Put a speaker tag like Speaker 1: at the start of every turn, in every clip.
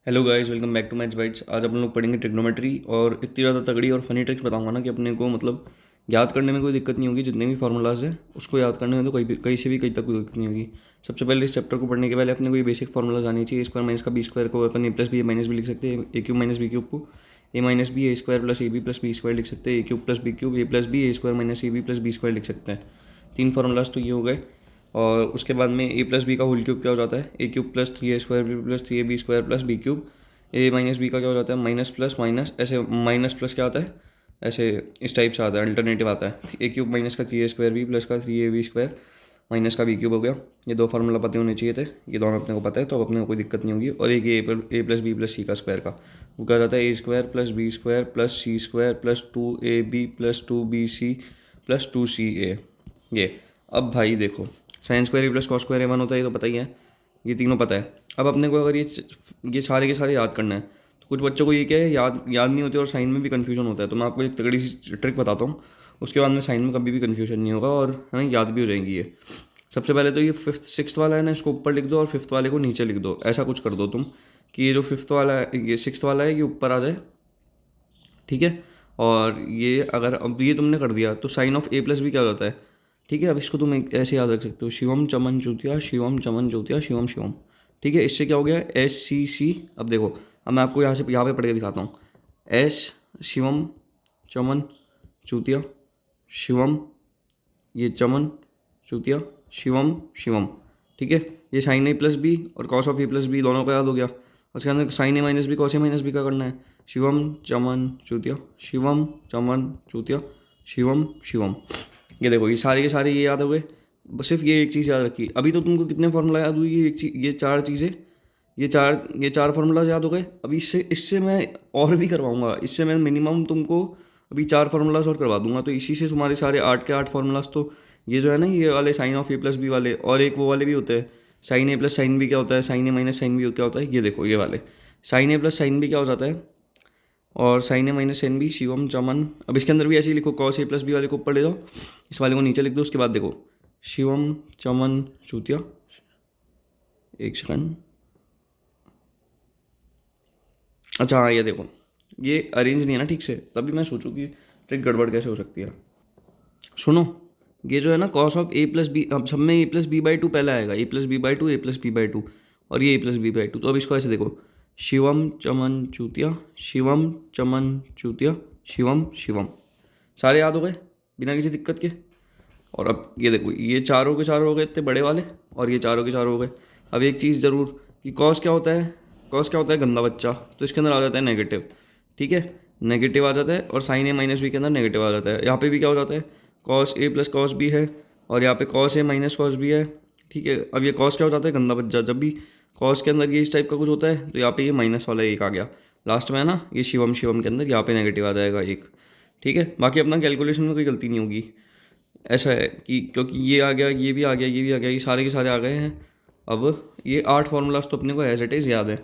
Speaker 1: Hello guys, welcome back to maths bytes. आज अपन लोग पढ़ेंगे ट्रिग्नोमेट्री और इतनी ज़्यादा तगड़ी और फनी ट्रिक्स बताऊंगा ना कि अपने को मतलब याद करने में कोई दिक्कत नहीं होगी। जितने भी फार्मूलाज है उसको याद करने में तो कहीं से भी कहीं तक कोई दिक्कत नहीं होगी। सबसे पहले इस चैप्टर को पढ़ने के पहले अपने को ये बेसिक फार्मूलाज आनी चाहिए। ए स्क्वायर माइनस का बी स्क्वायर को अपन A plus B A minus B लिख सकते हैं। A cube minus B cube को A minus B A square plus A B plus B square लिख सकते हैं। A cube plus B cube A plus B A square minus A B plus B square लिख सकते हैं। तीन formulas तो ये हो गए। और उसके बाद में ए प्लस बी का होल क्यूब क्या हो जाता है, A cube plus three A square B plus three A B square plus B cube. A minus B का क्या हो जाता है, माइनस प्लस माइनस, ऐसे माइनस प्लस क्या आता है, ऐसे इस टाइप से आता है, अल्टरनेटिव आता है। ए क्यूब माइनस का three A square B plus का three A B square minus का बी क्यूब हो गया। ये दो फार्मूला पता होने चाहिए थे, ये दोनों अपने को पता है तो अब अपने को कोई दिक्कत नहीं होगी। और एक A plus B plus C का स्क्वायर का वो क्या हो जाता है, A square plus B square plus C square plus two A B plus two B C plus two C A. ये अब भाई देखो, sine square plus cos square A one होता है, ये तो पता ही है, ये तीनों पता है। अब अपने को अगर ये सारे के सारे याद करना है तो कुछ बच्चों को ये क्या है, याद नहीं होते और साइन में भी कन्फ्यूजन होता है। तो मैं आपको एक तगड़ी सी ट्रिक बताता हूँ, उसके बाद में साइन में कभी भी कन्फ्यूजन नहीं होगा और हमें याद भी हो जाएंगी ये। सबसे पहले तो ये फिफ्थ सिक्स वाला है ना, इसको ऊपर लिख दो और फिफ्थ वाले को नीचे लिख दो। ऐसा कुछ कर दो तुम कि ये जो फिफ्थ वाला है, ये सिक्स वाला है, ये ऊपर आ जाए, ठीक है। और ये अगर अब ये तुमने कर दिया तो sine of A plus B क्या हो जाता है, ठीक है। अब इसको तुम ऐसे याद रख सकते हो, शिवम चमन चूतिया शिवम चमन चूतिया शिवम शिवम, ठीक है। इससे क्या हो गया, एस सी सी। अब देखो, अब मैं आपको यहाँ पे पढ़ के दिखाता हूँ। एस शिवम चमन चूतिया शिवम, ये चमन चूतिया शिवम शिवम, ठीक है। ये साइन ए प्लस बी और cos of A plus B दोनों का याद हो गया। उसके अंदर sine A minus B cos A minus B का करना है, शिवम चमन चूतिया शिवम चमन चूतिया शिवम शिवम। ये देखो, ये सारे के सारे ये याद हो गए। बस सिर्फ ये एक चीज़ याद रखी। अभी तो तुमको कितने फार्मूला याद हुई, ये एक चीज, ये चार चीज़ें, ये चार फार्मूलाज याद हो गए। अभी इससे इससे मैं और भी करवाऊंगा, इससे मैं मिनिमम तुमको अभी चार फार्मूलाज और करवा दूंगा। तो इसी से तुम्हारे सारे आठ के आठ फार्मूलाज तो ये जो है ना, ये वाले sine of A plus B वाले, और एक वो वाले भी होते हैं, sine A plus sine B क्या होता है, sine A minus sine B क्या होता है। ये देखो, ये वाले sine A plus sine B क्या हो जाता है, और sine A minus sine B Shivam चमन। अब इसके अंदर भी ऐसे ही लिखो, कॉस ए प्लस बी वाले को ऊपर ले जाओ, इस वाले को नीचे लिख दो। उसके बाद देखो, शिवम चमन चूतिया, एक सेकंड, अच्छा हाँ, ये देखो, ये अरेंज नहीं है ना ठीक से, तभी मैं सोचूं कि ट्रिक गड़बड़ कैसे हो सकती है। सुनो, ये जो है ना cos of A plus B, अब सब में A plus B by two पहले आएगा, A plus B by two A plus B by two, और ये A plus B by two. तो अब इसको ऐसे देखो, शिवम चमन चूतिया शिवम चमन चूतिया शिवम शिवम। सारे याद हो गए बिना किसी दिक्कत के। और अब ये देखो, ये चारों के चारों हो गए इतने बड़े वाले, और ये चारों के चारों हो गए। अब एक चीज़ ज़रूर कि कॉस क्या होता है, कॉस क्या होता है, गंदा बच्चा, तो इसके अंदर आ जाता है नेगेटिव, ठीक है, नेगेटिव आ जाता है। और साइन ए माइनस बी के अंदर नेगेटिव आ जाता है। यहाँ पे भी क्या हो जाता है, cos A plus cos B है, और यहाँ पे cos A minus cos B है, ठीक है। अब ये कॉस क्या हो जाता है, गंदा बच्चा। जब भी कॉस के अंदर ये इस टाइप का कुछ होता है तो यहाँ पे ये माइनस वाला एक आ गया लास्ट में, है ना। ये शिवम शिवम के अंदर यहाँ पे नेगेटिव आ जाएगा एक, ठीक है। बाकी अपना कैलकुलेशन में कोई गलती नहीं होगी। ऐसा है कि क्योंकि ये आ गया, ये भी आ गया, ये भी आ गया, ये सारे के सारे आ गए हैं। अब ये आठ फार्मूलाज तो अपने को एज इट इज़ याद है।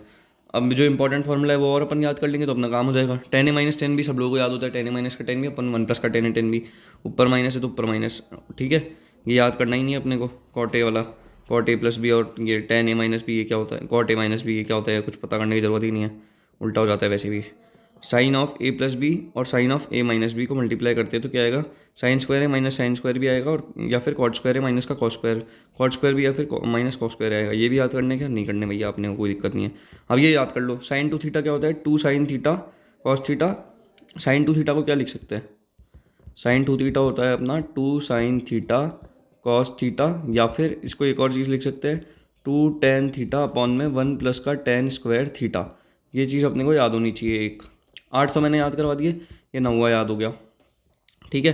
Speaker 1: अब जो इंपॉर्टेंट फार्मूला है वो और अपन याद कर लेंगे तो अपना काम हो जाएगा। टेन ए माइनस टेन भी सब लोगों को याद होता है, टेन ए माइनस का टेन भी, अपन वन प्लस का टेन ए टेन भी, ऊपर माइनस है तो ऊपर माइनस, ठीक है। ये याद करना ही नहीं है अपने को, कॉट ए वाला, कॉट ए प्लस बी, और ये टेन ए माइनस बी ये क्या होता है, कॉट ए माइनस बी ये क्या होता है, कुछ पता करने की जरूरत ही नहीं है, उल्टा हो जाता है वैसे भी। Sine of A plus B और sine of A minus B को मल्टीप्लाई करते हैं तो क्या आएगा, साइन स्क्वायर है माइनस साइन स्क्वायर भी आएगा, और या फिर कॉट स्क्वायर है माइनस का कॉट स्क्वायर भी, या फिर माइनस कॉस स्क्वायर आएगा। ये भी याद करने का नहीं करने भैया आपने को कोई दिक्कत नहीं है। अब ये याद कर लो, साइन टू थीटा क्या होता है, two sine theta cos theta. Sine two theta को क्या लिख सकते हैं, साइन टू थीटा होता है अपना two sine theta cos theta, या फिर इसको एक और चीज़ लिख सकते हैं, टू टेन थीटा अपॉन में वन प्लस का टेन स्क्वायर थीटा। ये चीज़ अपने को याद होनी चाहिए एक। आठ तो मैंने याद करवा दिए, ये नौवा याद हो गया, ठीक है।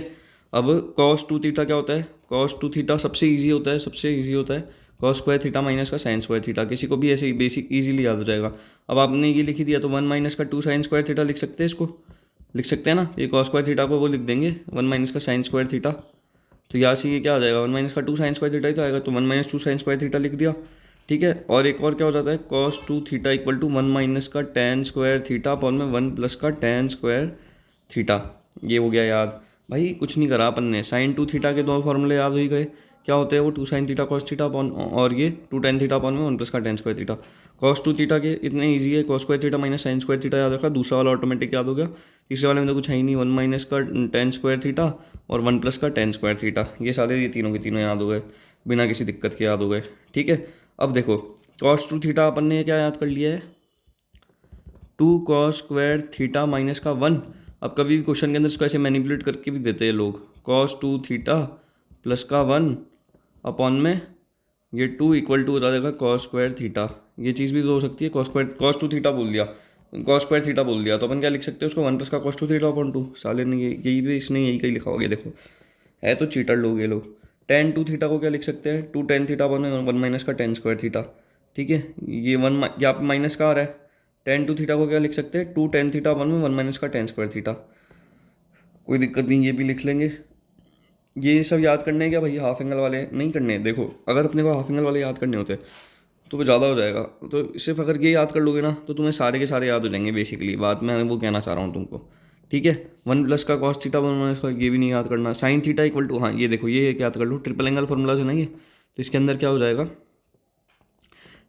Speaker 1: अब कॉस टू थीटा क्या होता है, कॉस टू थीटा सबसे इजी होता है, सबसे इजी होता है कॉस स्क्वायर थीटा माइनस का साइन स्क्वायर थीटा। किसी को भी ऐसे ही बेसिक इजीली याद हो जाएगा। अब आपने ये लिख ही दिया तो वन माइनस का टू साइन स्क्वायर थीटा लिख सकते हैं, इसको लिख सकते हैं ना। ये कॉस स्क्वायर थीटा को वो लिख देंगे वन माइनस का साइन स्क्वायर थीटा, तो यहाँ से ये क्या आ जाएगा, वन माइनस का टू साइन स्क्वायर थीटा ही तो आएगा, तो one minus two sine square theta लिख दिया, ठीक है। और एक और क्या हो जाता है, cos two theta equal to one minus का टेन स्क्वायर थीटा अपॉन में वन प्लस का टेन स्क्वायर थीटा। ये हो गया याद। भाई कुछ नहीं करा अपन ने, साइन टू थीटा के दो फॉर्मूले याद हो ही गए क्या होते हैं वो 2 sin theta cos theta upon, और ये 2 tan थीटा अपॉन में 1 प्लस का tan square theta. Cos 2 theta के इतने ईजी है, cos square theta minus sine square theta याद रखा, दूसरा वाला ऑटोमेटिक याद हो गया। तीसरे वाले में तो कुछ है ही नहीं, 1 माइनस का tan स्क्वायर थीटा और 1 प्लस का tan स्क्वायर थीटा, ये सारे ये तीनों के तीनों याद हो गए, बिना किसी दिक्कत के याद हो गए। ठीक है, अब देखो कॉस 2 थीटा अपन ने क्या याद कर लिया है, 2 कॉस स्क्वायर थीटा माइनस का 1। अब कभी भी क्वेश्चन के अंदर इसको ऐसे मैनिपुलेट करके भी देते हैं लोग, कॉस 2 थीटा प्लस का 1 अपॉन में ये 2 इक्वल टू हो जाएगा कॉस स्क्वायर थीटा। ये चीज़ भी तो हो सकती है, कॉस 2 थीटा बोल दिया, कॉस स्क्वायर थीटा बोल दिया, तो अपन क्या लिख सकते हैं उसको 1 प्लस का कॉस 2 थीटा अपॉन 2। साले ने यही भी इसने यही कहीं लिखा होगा, देखो है तो चीटर लोग ये लोग। tan 2 थीटा को क्या लिख सकते हैं, 2 tan थीटा अपॉन 1 माइनस का tan स्क्वायर थीटा। ठीक है, ये 1 यहाँ पे माइनस का आ रहा है, tan 2 थीटा को क्या लिख सकते हैं, 2 tan थीटा अपॉन में 1 माइनस का tan स्क्वायर थीटा। कोई दिक्कत नहीं, ये भी लिख लेंगे। ये सब याद करने हैं क्या भाई, हाफ एंगल वाले नहीं करने हैं। देखो अगर अपने को हाफ एंगल वाले याद करने होते तो वो ज़्यादा हो जाएगा, तो सिर्फ अगर ये याद कर लोगे ना तो तुम्हें सारे के सारे याद हो जाएंगे बेसिकली, बात मैं वो कहना चाह रहा हूँ तुमको। ठीक है, 1 प्लस का कॉस थीटा 1 माइनस का, ये भी नहीं याद करना। साइन थीटा इक्वल टू, हाँ ये देखो ये याद कर लो, ट्रिपल एंगल फॉर्मूलाज है ना ये, तो इसके अंदर क्या हो जाएगा,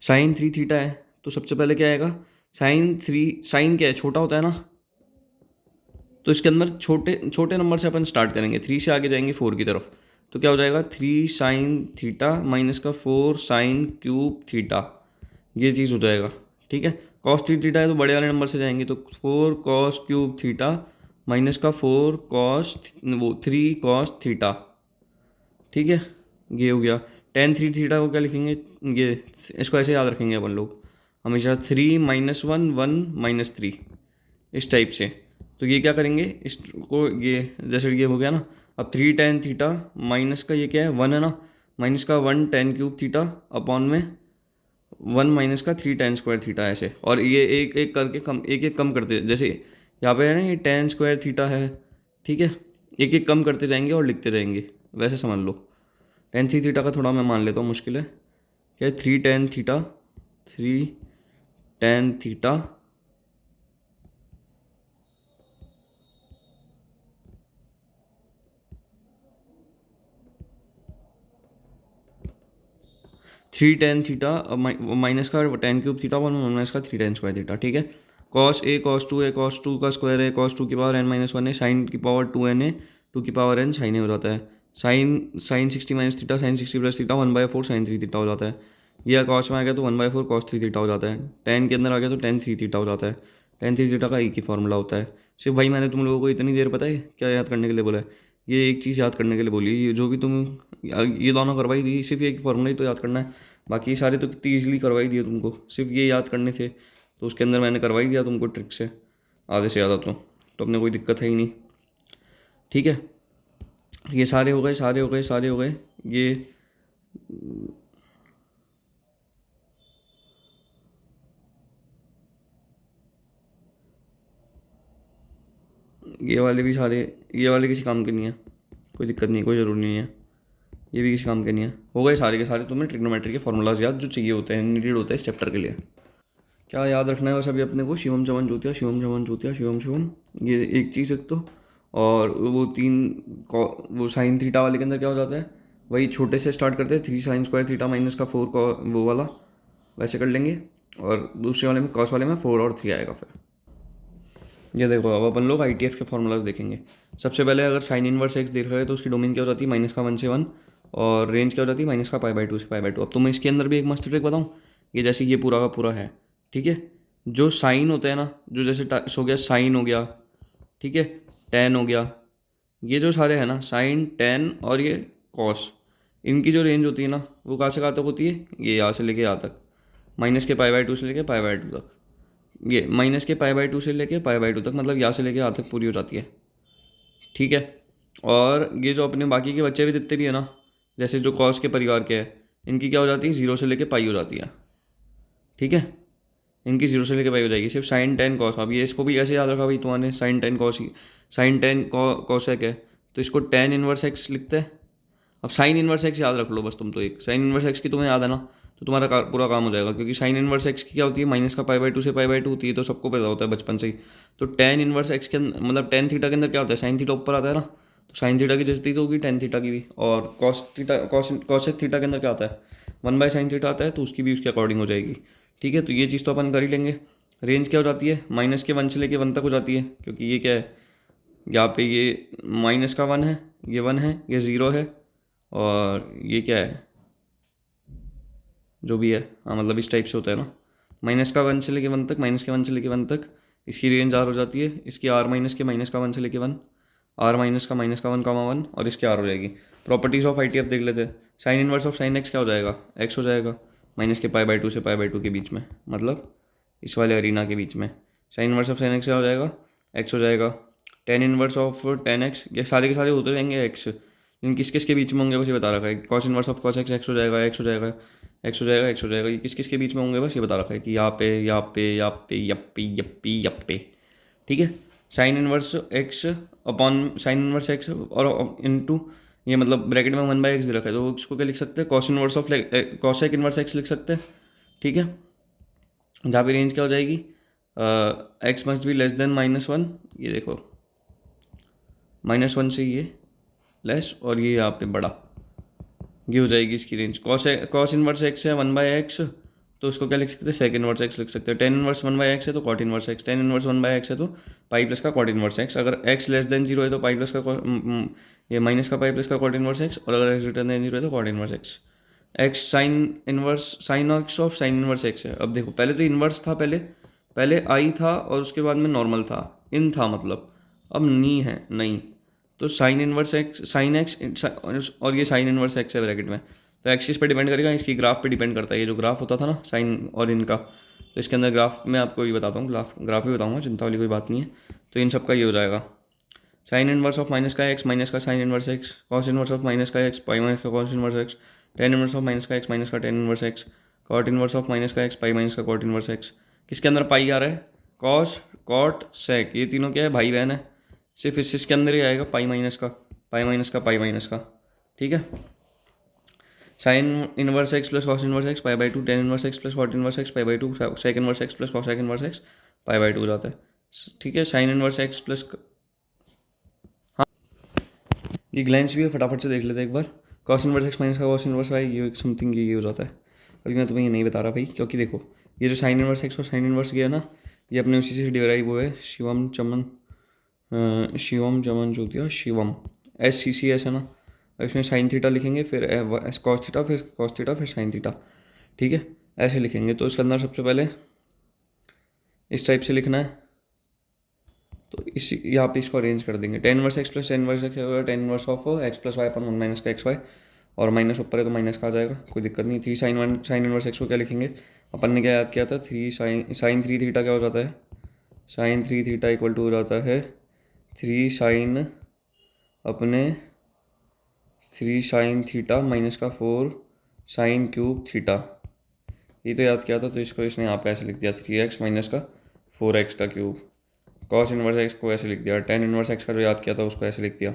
Speaker 1: साइन 3 थीटा है तो सबसे पहले क्या आएगा, साइन क्या है, छोटा होता है ना, तो इसके अंदर छोटे छोटे नंबर से अपन स्टार्ट करेंगे, 3 से आगे जाएंगे 4 की तरफ, तो क्या हो जाएगा 3 साइन थीटा माइनस का 4 साइन क्यूब थीटा, ये चीज़ हो जाएगा। ठीक है, कॉस 3 थीटा है तो बड़े वाले नंबर से जाएंगे, तो 4 कॉस क्यूब थीटा माइनस का 4 कॉस 3 कॉस थीटा। ठीक है, ये हो गया। tan 3 थीटा को क्या लिखेंगे, ये इसको ऐसे याद रखेंगे अपन लोग हमेशा, 3 माइनस 1 1 माइनस 3, इस टाइप से। तो ये क्या करेंगे इसको, ये जैसे ये हो गया ना, अब 3 tan थीटा माइनस का ये क्या है 1 है ना, माइनस का 1 tan क्यूब थीटा अपॉन में 1 माइनस का 3 tan स्क्वायर थीटा, ऐसे। और ये एक एक करके कम, एक एक कम करते, जैसे यहाँ पे है ना ये tan स्क्वायर थीटा है। ठीक है, एक एक कम करते जाएंगे और लिखते जाएंगे, वैसे समझ लो। tan 3 थीटा का थोड़ा मैं मान लेता हूँ मुश्किल है, क्या है 3 tan theta, 3 tan theta 3 tan theta minus का tan cube theta one minus का 3 tan स्क्वायर थीटा। ठीक है, cos A cos 2 A cos 2 का स्क्वायर है, कॉस 2 की पावर n माइनस 1 है, साइन की पावर 2n है, 2 की पावर n साइन ए हो जाता है, sine 60 minus theta sine 60 plus theta 1/4 sine 3 theta हो जाता है। यह कॉस में आ गया तो 1/4 कॉस 3 थीटा हो जाता है, tan के अंदर आ गया तो tan 3 थीटा हो जाता है। tan 3 थीटा का एक ही फॉर्मूला होता है। सिर्फ भाई मैंने तुम लोगों को इतनी देर पता है क्या याद करने के लिए बोला है, ये एक चीज़ याद करने के लिए बोली, ये जो भी तुम ये दोनों करवाई दी, सिर्फ एक फॉर्मूला ही तो याद करना है, बाकी सारे तो कितनी ईजिली करवाई दिए तुमको, सिर्फ ये याद करने थे तो उसके अंदर मैंने करवाई दिया तुमको ट्रिक से, आधे से ज़्यादा तो अपने कोई दिक्कत है ही नहीं। ठीक है, ये सारे हो गए सारे हो गए सारे हो गए। ये वाले भी सारे, ये वाले किसी काम के नहीं है, कोई दिक्कत नहीं, कोई ज़रूरी नहीं है, ये भी किसी काम के नहीं है। हो गए सारे के सारे तुम्हें ट्रिग्नोमेट्री के फॉर्मूलाज याद जो चाहिए होते हैं, नीडेड होता है इस चैप्टर के लिए। क्या याद रखना है बस अभी अपने को, शिवम चमन ज्योतिया शिवम चमन ज्योतिया शिवम शिवम, ये एक चीज़ एक तो। और वो वो साइन थीटा वाले के अंदर क्या हो जाता है, वही छोटे से स्टार्ट करते हैं, 3 साइन स्क्वायर थीटा माइनस का 4 वो वाला वैसे कर लेंगे, और दूसरे वाले में कॉस वाले में 4 और 3 आएगा फिर। ये देखो अब अपन लोग ITF के फॉर्मूलाज देखेंगे। सबसे पहले अगर साइन इनवर्स एक्स देख रहे हैं तो उसकी डोमेन क्या हो जाती है माइनस का 1 से 1, और रेंज क्या हो जाती है माइनस का π/2 से π/2। अब तो मैं इसके अंदर भी एक मस्त ट्रिक बताऊँ, ये जैसे ये पूरा का पूरा है। ठीक है, जो साइन होता है ना, जो जैसे हो गया साइन हो गया, ठीक है, टैन हो गया, ये जो सारे हैं ना साइन टैन और ये कॉस, इनकी जो रेंज होती है ना वो कहाँ से कहाँ तक होती है, ये यहाँ से लेके यहाँ तक, माइनस के π/2 से लेके π/2 तक, ये माइनस के π/2 से लेके π/2 तक, मतलब यहाँ से लेके यहाँ तक पूरी हो जाती है। ठीक है, और ये जो अपने बाकी के बच्चे भी जितने भी है ना, जैसे जो कॉस के परिवार के हैं, इनकी क्या हो जाती है 0 से लेके पाई हो जाती है। ठीक है, इनकी 0 से लेके पाई हो जाएगी, सिर्फ साइन टेन कॉस। अब ये इसको भी ऐसे याद रखा भाई तुम्हारे, साइन टेन कॉस ही, साइन टेन कॉसेक है तो इसको tan इनवर्स एक्स लिखते हैं। अब साइन इनवर्स एक्स याद रख लो बस तुम, तो एक साइन इनवर्स एक्स की तुम्हें याद है ना, तो तुम्हारा पूरा काम हो जाएगा, क्योंकि साइन इनवर्स एक्स की क्या होती है माइनस का π/2 से π/2 होती है, तो सबको पता होता है बचपन से ही। तो tan इनवर्स एक्स के अंदर मतलब tan थीटा के अंदर क्या होता है, साइन थीटा ऊपर आता है ना, तो साइन थीटा की जैसे तो होगी टेन थीटा की भी। और कॉस थीटा कॉसेक थीटा के अंदर क्या आता है, वन बाय साइन थीटा आता है, तो उसकी भी उसके अकॉर्डिंग हो जाएगी। ठीक है, तो ये चीज़ तो अपन कर ही लेंगे। रेंज क्या हो जाती है, माइनस के वन से लेके वन तक हो जाती है, क्योंकि ये क्या है, यहाँ पे ये माइनस का वन है, ये वन है, ये ज़ीरो है, और ये क्या है, जो भी है, हाँ मतलब इस टाइप से होता है ना, माइनस का वन से लेके वन तक, माइनस के वन से लेके वन तक, इसकी रेंज आर हो जाती है, इसकी आर माइनस के माइनस का वन से लेके वन, आर माइनस का वन कामा वन, और इसकी आर हो जाएगी। Properties of I T F देख लेते हैं। Sine inverse of sine x क्या हो जाएगा, एक्स हो जाएगा, माइनस के पाई बाई टू से पाई बाई टू के बीच में, मतलब इस वाले अरीना के बीच में। Sign inverse of sine x क्या हो जाएगा, एक्स हो जाएगा। Ten inverse of ten x, ये सारे के सारे होते रहेंगे एक्स, इन किस किस के बीच में होंगे बस ये बता रखा है। Cos inverse of cos x, x हो जाएगा, एक्स हो जाएगा, एक्स हो जाएगा, एक्स हो जाएगा, ये किस किस के बीच में होंगे बस ये बता रखा है कि यहाँ पे, यहाँ पे, यहाँ पे, यप्पी यप्पी यप्पे। ठीक है, sine inverse x upon sine inverse x और इनटू, ये मतलब ब्रैकेट में वन बाई एक्स दे रखा है, तो इसको क्या लिख सकते हैं, cos inverse of cosec inverse x लिख सकते हैं। ठीक है, जहाँ पे रेंज क्या हो जाएगी, x must be less than minus one, ये देखो माइनस वन से ये लेस, और ये यहाँ पे बड़ा, ये हो जाएगी इसकी रेंज। कॉस इनवर्स एक्स है वन बाई एक्स, तो उसको क्या लिख सकते हैं, सेक इनवर्स एक्स लिख सकते हैं। Tan inverse one by x है तो cot inverse x, tan inverse one by x है तो पाई प्लस का कॉट इनवर्स एक्स। अगर एक्स लेस देन जीरो है तो पाई प्लस का ये माइनस का पाई प्लस का कॉट इनवर्स एक्स, और अगर एक्स ग्रेटर देन जीरो है तो cot inverse x. X sine inverse sine x of sine inverse x है। अब देखो पहले तो इनवर्स था, पहले पहले आई था और उसके बाद में नॉर्मल था, इन था मतलब, अब नी है नहीं, तो sign inverse x sine x और ये साइन इनवर्स एक्स है ब्रैकेट में, तो एक्स किस पे डिपेंड करेगा, इसकी ग्राफ पे डिपेंड करता है। ये जो ग्राफ होता था ना साइन और इनका, तो इसके अंदर ग्राफ मैं आपको ये बताता हूँ, ग्राफ ही बताऊँगा, चिंता वाली कोई बात नहीं है। तो इन सब का ये हो जाएगा, साइन इनवर्स ऑफ माइनस का एक्स माइनस का sine inverse x, cos inverse of minus का एक्स पाई माइनस का cos inverse x, tan inverse of minus का एक्स माइनस का tan inverse x, cot inverse of minus का x pi minus का cot inverse x. किसके अंदर पाई आ रहा है, कॉस कॉट सेक, ये तीनों क्या है, भाई बहन है, सिर्फ इसके अंदर ही आएगा पाई माइनस का, पाई माइनस का, पाई माइनस का। ठीक है, sine inverse x plus cos inverse x pi by two, tan inverse x plus cot inverse x pi by two, sec inverse x plus cos inverse x pi by two हो जाता है। ठीक है, sine inverse x plus, ये glance भी है, फटाफट से देख लेते हैं एक बार। कॉस इनवर्स एक्स माइनस का कॉस इनवर्स वाई, ये समथिंग ये हो जाता है। अभी मैं तुम्हें ये नहीं बता रहा भाई, क्योंकि देखो ये जो साइन इनवर्स एक्स और साइन इनवर्स किया ना, ये अपने उसी से डिराइव हुआ है, शिवम चमन Shivam Chaman Jyotiya Shivam, S C C S है ना, इसमें साइन थीटा लिखेंगे, फिर कॉस थीटा, फिर कॉस थीटा, फिर साइन थीटा। ठीक है, ऐसे लिखेंगे। तो इसके अंदर सबसे पहले इस टाइप से लिखना है, तो इस यहाँ पे इसको अरेंज कर देंगे, tan inverse x plus tan inverse X होगा, tan inverse of x plus Y अपन वन माइनस का एक्स वाई, और माइनस ऊपर है तो माइनस का आ जाएगा, कोई दिक्कत नहीं। Three sine one sine inverse x को क्या लिखेंगे, अपन ने क्या याद किया था, थ्री साइन थ्री थीटा क्या हो जाता है, sine three theta equal to हो जाता है थ्री साइन अपने थ्री साइन थीटा माइनस का फोर साइन क्यूब थीटा, ये तो याद किया था, तो इसको इसने यहाँ पे ऐसे लिख दिया, थ्री एक्स माइनस का फोर एक्स का क्यूब। कॉस इनवर्स एक्स को ऐसे लिख दिया, टेन इनवर्स एक्स का जो याद किया था उसको ऐसे लिख दिया।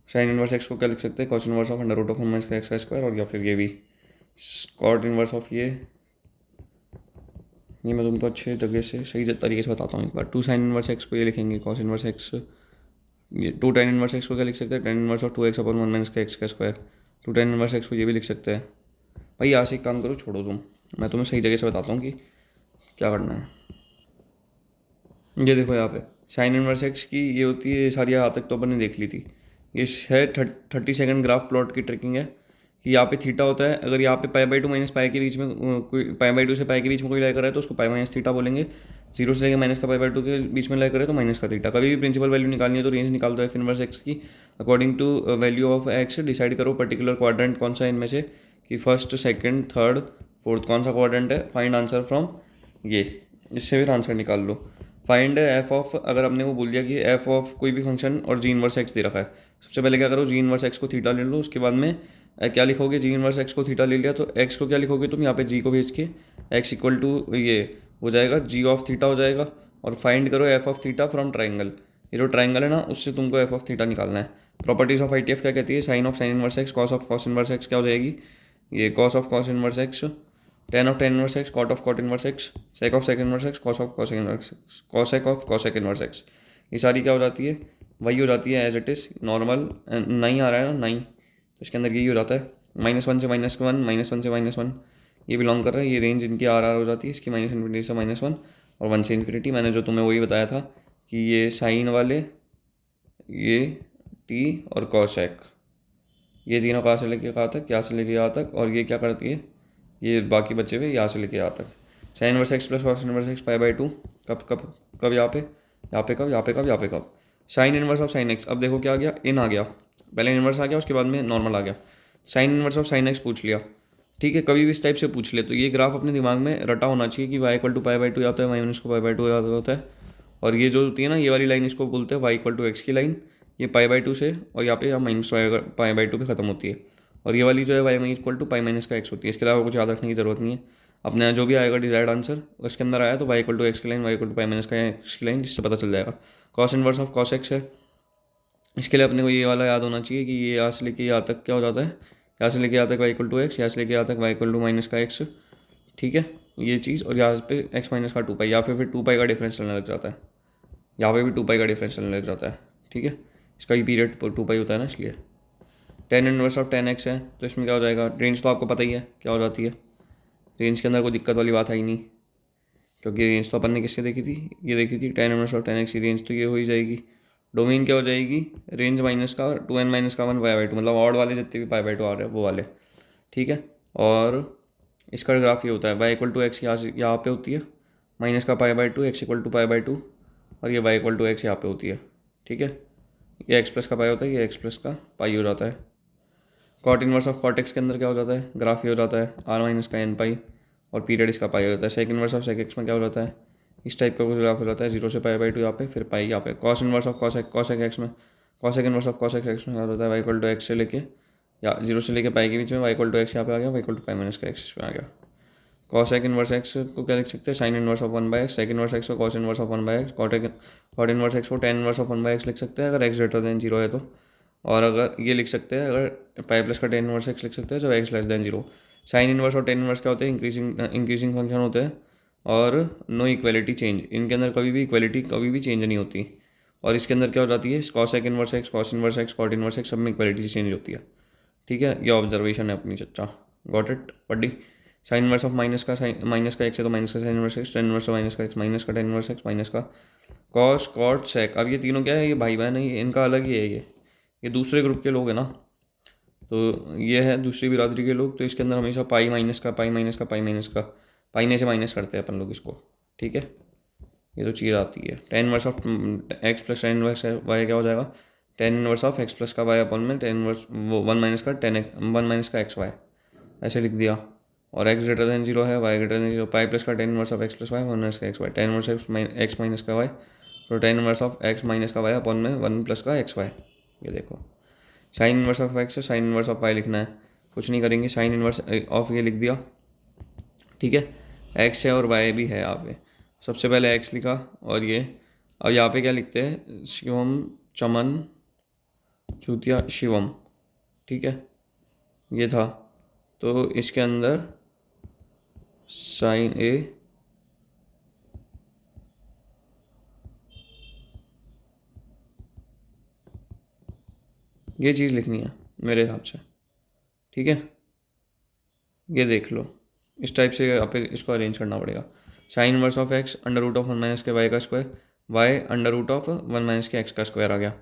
Speaker 1: साइन इनवर्स एक्स को क्या लिख सकते हैं, cos inverse of under root of one minus का एक्स का स्क्वायर, और या फिर ये भी कॉट इनवर्स ऑफ ये मैं तुमको अच्छे जगह से सही तरीके से बताता हूँ एक बार। टू साइन इनवर्स एक्स को ये लिखेंगे कॉस इनवर्स एक्स, ये टू टेन इनवर्स एक्स को क्या लिख सकते हैं, tan inverse of two x upon one minus का एक्स का square. Two tan inverse x को ये भी लिख सकते हैं। भाई यहाँ से एक काम करो, छोड़ो तुम, मैं तुम्हें सही जगह से बताता हूँ कि क्या करना है। ये देखो यहाँ पे साइन इनवर्स एक्स की ये होती है, सारी यहाँ तक तो अपन ने देख ली थी। ये है 30 सेकंड ग्राफ प्लॉट की ट्रिकिंग है कि यहाँ पे थीटा होता है, अगर यहाँ पे पाई बाई टू माइनस पाई के बीच में कोई पाई बाई टू से पाई के बीच में कोई लाई कर रहा है तो उसको पाई माइनस थीटा बोलेंगे। जीरो से लेकर माइनस का पाई बाई टू के बीच में लाई करे तो माइनस का थीटा। कभी भी प्रिंसिपल वैल्यू निकालनी है तो रेंज निकाल दो एफ इनवर्स एक्स की according to value of x, decide करो पर्टिकुलर क्वाड्रेंट कौन सा है इनमें से, कि फर्स्ट सेकेंड थर्ड फोर्थ कौन सा क्वाड्रेंट है, फाइंड आंसर फ्रॉम ये, इससे फिर आंसर निकाल लो। फाइंड एफ ऑफ, अगर हमने वो बोल दिया कि एफ ऑफ कोई भी फंक्शन और जी इनवर्स एक्स दे रखा है, सबसे पहले क्या करो, जी इनवर्स एक्स को थीटा ले लो, उसके बाद में क्या लिखोगे, जी इनवर्स एक्स को थीटा ले लिया तो एक्स को क्या लिखोगे तुम यहाँ पे जी को भेज के, एक्स इक्वल टू ये हो जाएगा जी ऑफ थीटा हो जाएगा, और फाइंड करो F of theta from triangle, ये जो ट्राइंगल है ना उससे तुमको एफ ऑफ थीटा निकालना है। Properties of I T F क्या कहती है, sine of sine inverse x cos of cos inverse x क्या हो जाएगी, ये cos of cos inverse x, tan of tan inverse x, cot of cot inverse x, sec of sec inverse x, cos of cos inverse x, cosec of cosec inverse x, ये सारी क्या हो जाती है, वही हो जाती है एज इट इज़ नॉर्मल। नहीं आ रहा है ना, नहीं, तो इसके अंदर यही हो जाता है -1 से -1, -1 से -1, ये बिलोंग कर रहा है, ये रेंज इनकी आर हो जाती है इसकी -∞ से -1 और 1 से इन्फिनिटी। मैंने जो तुम्हें वही बताया था कि ये साइन वाले, ये टी और कॉसेक, ये तीनों कहाँ से लेके कहाँ तक, यहाँ से लेके यहाँ तक, और ये क्या करती है, ये बाकी बचे हुए यहाँ से लेके यहाँ तक। Sine inverse x plus cos inverse X π/2, कब कब कब, यहाँ पे, यहाँ पे कब, यहाँ पे कब, यहाँ पे कब। Sign inverse of sine x, अब देखो क्या आ गया, इन आ गया, पहले इनवर्स आ गया, उसके बाद में नॉर्मल आ गया। Sign inverse of sine x पूछ लिया, ठीक है, कभी भी इस टाइप से पूछ ले तो ये ग्राफ अपने दिमाग में रटा होना चाहिए कि y = π/2 आता है, y माइनस को π/2 याद होता है। और ये जो होती है ना, ये वाली लाइन, इसको बोलते हैं y = x की लाइन, ये π/2 से, और यहाँ पे यहाँ -π/2 पे ख़त्म होती है। और ये वाली जो है y = π-x होती है। इसके अलावा कुछ याद रखने की ज़रूरत नहीं है। अपने यहाँ जो भी आएगा डिजायर्ड आंसर उसके अंदर आया तो y = x की लाइन, y = π-x की लाइन, जिससे पता चल जाएगा। Cos inverse of cos x है, इसके लिए अपने को ये वाला याद होना चाहिए कि ये यहाँ से लेके यहाँ तक क्या हो जाता है, यहाँ से लेके यहाँ तक y = x, यहाँ से लेके यहाँ तक y = -x, ठीक है, ये चीज़। और यहाँ पे x माइनस का 2π, या फिर 2π का डिफरेंस चलने लग जाता है, यहाँ पे भी 2π का डिफरेंस चलने लग जाता है, ठीक है, इसका भी पीरियड 2π होता है ना, इसलिए। tan inverse of tan x है, तो इसमें क्या हो जाएगा, रेंज तो आपको पता ही है क्या हो जाती है, रेंज के अंदर कोई दिक्कत वाली बात आई नहीं, क्योंकि रेंज तो अपन ने किससे देखी थी, ये देखी थी tan inverse of tan x की रेंज, तो ये हो ही जाएगी। डोमेन क्या हो जाएगी, रेंज माइनस का 2n-1 π/2, मतलब ऑड वाले जितने भी π/2 आ रहे हैं वो वाले, ठीक है। और इसका ग्राफ ये होता है y = x यहाँ पे होती है, माइनस का π/2, x = π/2, और ये y = x यहाँ पे होती है, ठीक है। ये x प्लस का पाई होता है, ये x प्लस का पाई हो जाता है। Cot inverse of cot x के अंदर क्या हो जाता है, ग्राफ ये हो जाता है r माइनस का n पाई, और पीरियड इसका पाई हो जाता है। Sec inverse of sec x में क्या हो जाता है, इस टाइप का कुछ ग्राफ हो जाता है, 0 से π/2 यहाँ पे, फिर पाई यहाँ पे। Cos inverse of cosec X में, cosec inverse of cosec X में क्या होता है, y = x से लेके, या 0 से लेके पाई के बीच में y = x यहाँ पे आ गया, y = π-x इसमें आ गया। कॉसेक इनवर्स एक्स को क्या लिख सकते हैं, sine inverse of 1/x, sec inverse x को cos inverse of 1/x, cot inverse x को tan इनवर्स ऑफ 1/x लिख सकते हैं अगर x > 0 है तो। और अगर ये लिख सकते हैं, अगर पाई प्लस का tan इनवर्स x लिख सकते हैं जब x < 0। साइन इनवर्स और tan इनवर्स क्या होते हैं, इंक्रीजिंग फंक्शन होते हैं, और नो इक्वलिटी चेंज, इनके अंदर कभी भी इक्वलिटी कभी भी चेंज नहीं होती। और इसके अंदर क्या हो जाती है, cosec inverse x, cos inverse x, cot inverse x, सब में इक्वलिटी चेंज होती है, ठीक है। ये ऑब्जर्वेशन है अपनी चच्चा, गॉट इट पढ़ी। साइन इनवर्स ऑफ माइनस का x है तो माइनस का sine inverse x, tan inverse of minus का x, माइनस का tan इनवर्स एक्स, माइनस का कॉस कॉट सेक। अब ये तीनों क्या है, ये भाई बहन है, ये इनका अलग ही है, ये दूसरे ग्रुप के लोग हैं ना, तो ये है दूसरी बिरादरी के लोग, तो इसके अंदर हमेशा पाई माइनस का पाई माइनस का पाई माइनस का पाई में से माइनस करते हैं अपन लोग इसको, ठीक है। ये तो चीज़ आती है। tan inverse of x plus tan inverse y क्या हो जाएगा, tan inverse of x plus का y अपन में tan इनवर्स वो 1 माइनस का 1 माइनस का xy, ऐसे लिख दिया। और x > 0 है, y > 0, पाई प्लस का tan inverse of x plus y 1 minus का xy, tan inverse x minus का y, तो tan inverse of x minus का y अपन में 1 प्लस का xy। ये देखो साइन इनवर्स ऑफ x है, साइन इनवर्स ऑफ y लिखना है, कुछ नहीं करेंगे, साइन इनवर्स ऑफ ये लिख दिया, ठीक है। x है और y भी है यहाँ पे, सबसे पहले x लिखा, और ये अब यहाँ पे क्या लिखते हैं, शिवम चमन चूतिया शिवम, ठीक है, ये था। तो इसके अंदर साइन ए ये चीज़ लिखनी है मेरे हिसाब से, ठीक है। ये देख लो, इस टाइप से यहाँ पे इसको अरेंज करना पड़ेगा। Sine inverse of x √(1 minus के y का स्क्वायर, y √(1 माइनस के x का स्क्वायर आ गया।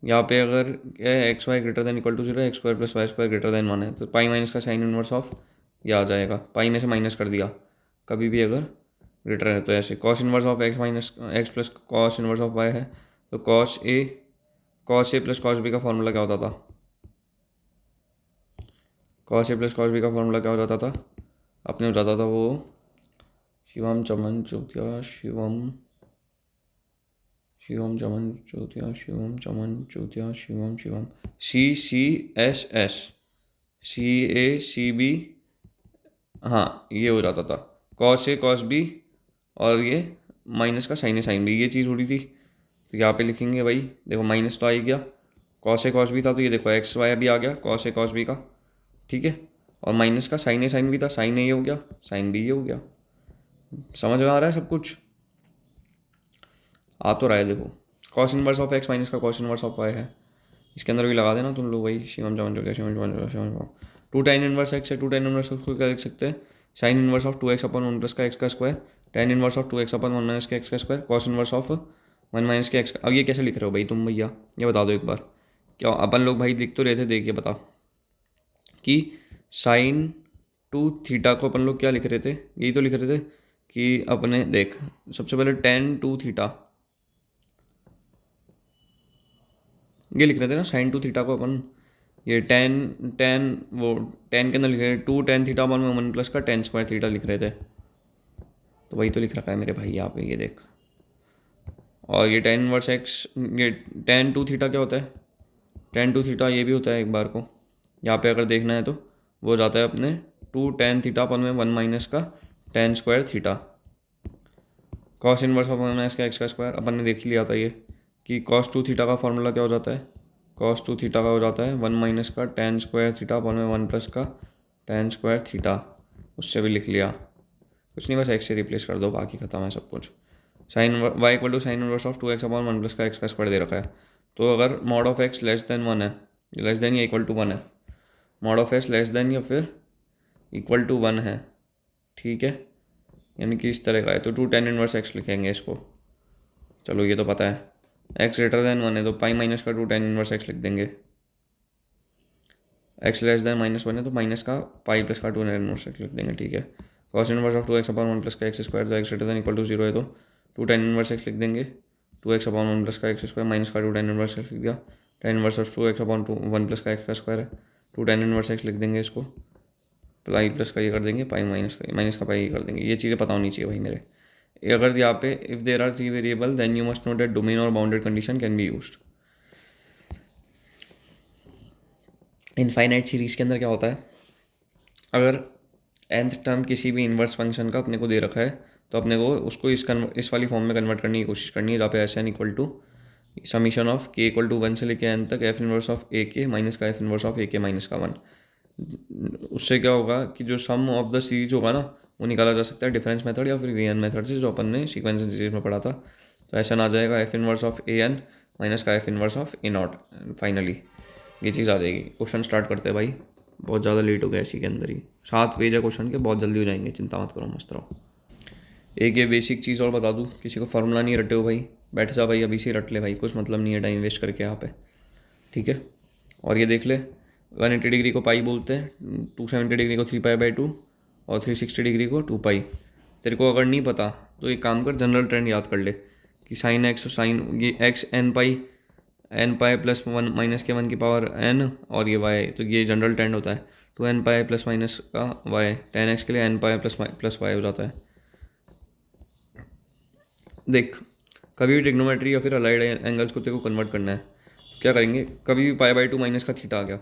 Speaker 1: यहाँ पे अगर x y greater than equal to 0, x square plus y square greater than 1 है, तो पाई माइनस का साइन इनवर्स ऑफ ये आ जाएगा, पाई में से माइनस कर दिया कभी भी अगर ग्रेटर है तो ऐसे। Cos inverse of x plus cos inverse of y है, तो cos A plus cos B का फॉर्मूला क्या होता था, cos A plus cos B का फॉर्मूला क्या हो जाता था अपने, हो जाता था वो शिवम चमन चौथिया शिवम चमन चौथिया शिवम CCSS CACB, हाँ ये हो जाता था कॉस ए कॉस बी, और ये माइनस का साइन ए साइन बी, ये चीज़ हो रही थी। तो यहाँ पे लिखेंगे भाई, देखो माइनस तो आ ही गया, कॉस ए कॉस बी था, तो ये देखो एक्स वाई भी आ गया कॉस ए कॉस बी का, ठीक है। और माइनस का साइन ए साइन बी था, साइन ए ये हो गया, साइन बी ये हो गया। समझ में आ रहा है सब कुछ, आ तो रहा है देखो। Cos inverse of x minus का कॉस इनवर्स ऑफ वाई है, इसके अंदर भी लगा देना तुम लोग वही शिवम जमन जो शिवम जमन Shivam. Two tan inverse x है, टू टेन इनवर्स को क्या लिख सकते हैं, sine inverse of 2x upon 1 plus का एक्स का square, tan inverse of 2x upon 1 minus का एक्स का square, cos inverse of 1 minus के एक्स। अब ये कैसे लिख रहे हो भाई तुम भैया, ये बता दो एक बार। क्या अपन लोग भाई लिख तो रहे थे, देखिए बताओ कि साइन टू थीटा को अपन लोग क्या लिख रहे थे, यही तो लिख रहे थे कि अपने देख सबसे पहले टेन टू थीटा, ये लिख रहे थे ना साइन टू थीटा को अपन, ये टेन टेन वो टेन के अंदर लिख रहे थे 2 tan थीटा अपन में 1 प्लस का टेन स्क्वायर थीटा लिख रहे थे, तो वही तो लिख रखा है मेरे भाई यहाँ पे, ये देख। और ये टेन इनवर्स एक्स, ये टेन टू थीटा क्या होता है, टेन टू थीटा ये भी होता है एक बार को, यहाँ पे अगर देखना है तो वो जाता है अपने 2 tan थीटा अपन में 1 माइनस का tan square theta, cos inverse of 1 minus का एक्स का स्क्वायर अपन ने देख ही लिया था ये कि कॉस टू थीटा का फॉर्मूला क्या हो जाता है, कॉस टू थीटा का हो जाता है 1 माइनस का टेन स्क्वायर थीटा अपन में 1 प्लस का टेन स्क्वायर थीटा, उससे भी लिख लिया, कुछ नहीं बस एक्स से रिप्लेस कर दो, बाकी खत्म है सब कुछ। Sine y equal to sine inverse of 2x upon 1 plus का एक्स का स्क्वायर दे रखा है, तो अगर mod of x less than 1 है, लेस देन या इक्वल टू 1 है, mod of x less than या फिर इक्वल टू 1 है, ठीक है, यानी कि इस तरह का है, तो 2 tan इनवर्स एक्स लिखेंगे इसको। चलो ये तो पता है, एक्स ग्रेटर देन 1 है तो पाई माइनस का 2 tan इनवर्स एक्स लिख देंगे, एक्स लेस देन -1 है तो माइनस का पाई प्लस का 2 tan इनवर्स एक्स लिख देंगे, ठीक है। Cos inverse of 2x upon 1 plus का एक्स स्क्वायर, तो x greater than equal to 0 है तो 2 tan इनवर्स एक्स लिख देंगे, 2x अपॉन 1 प्लस का एक्स स्क्वायर माइनस का 2 tan इनवर्स एक्स लिख दिया, tan inverse of 2x upon 1 plus का एक्स का स्क्वायर है, 2 tan इनवर्स एक्स लिख देंगे इसको, पाई प्लस का ये कर देंगे, पाई माइनस का पाई ये कर देंगे, ये चीज़ें पता होनी चाहिए भाई मेरे। अगर यहाँ पे if there are 3 variable then you must know that domain और bounded condition can be used. Infinite series के अंदर क्या होता है, अगर nth टर्म किसी भी इन्वर्स फंक्शन का अपने को दे रखा है तो अपने को उसको इस वाली फॉर्म में कन्वर्ट करने की कोशिश करनी है, जहाँ पे S N equal to summation of k equal to 1 से लेके एन तक एफ इनवर्स ऑफ ए के माइनस का एफ इनवर्स ऑफ ए के माइनस का 1। उससे क्या होगा कि जो सम ऑफ द सीरीज होगा ना वो निकाला जा सकता है डिफरेंस मेथड या फिर वी एन मेथड से, जो अपन ने सीक्वेंस सीरीज में पढ़ा था। तो ऐसा आ जाएगा F inverse of A N minus का F inverse of A naught, finally ये चीज़ आ जाएगी। क्वेश्चन स्टार्ट करते हैं भाई, बहुत ज़्यादा लेट हो गया इसी के अंदर ही, 7 पेज है क्वेश्चन के, बहुत जल्दी हो जाएंगे, चिंता मत करो, मस्त रहो। एक ये बेसिक चीज़ और बता दूँ, किसी को फार्मूला नहीं रटे हो भाई, बैठ जा भाई अभी से रट ले भाई, कुछ मतलब नहीं है टाइम वेस्ट करके यहाँ पे, ठीक है। और ये देख ले 180 डिग्री को पाई बोलते हैं, 270 डिग्री को 3π/2 और 360 डिग्री को 2π। तेरे को अगर नहीं पता तो एक काम कर, जनरल ट्रेंड याद कर ले कि साइन एक्स साइन ये एक्स n π प्लस 1 माइनस के 1 की पावर n और ये y, तो ये जनरल ट्रेंड होता है। तो n π प्लस माइनस का y tan x के लिए n π प्लस y हो जाता है। देख कभी भी ट्रिग्नोमेट्री या फिर अलाइड एंगल्स को तेरे को कन्वर्ट करना है, क्या करेंगे, कभी भी π/2 माइनस का थीटा आ गया,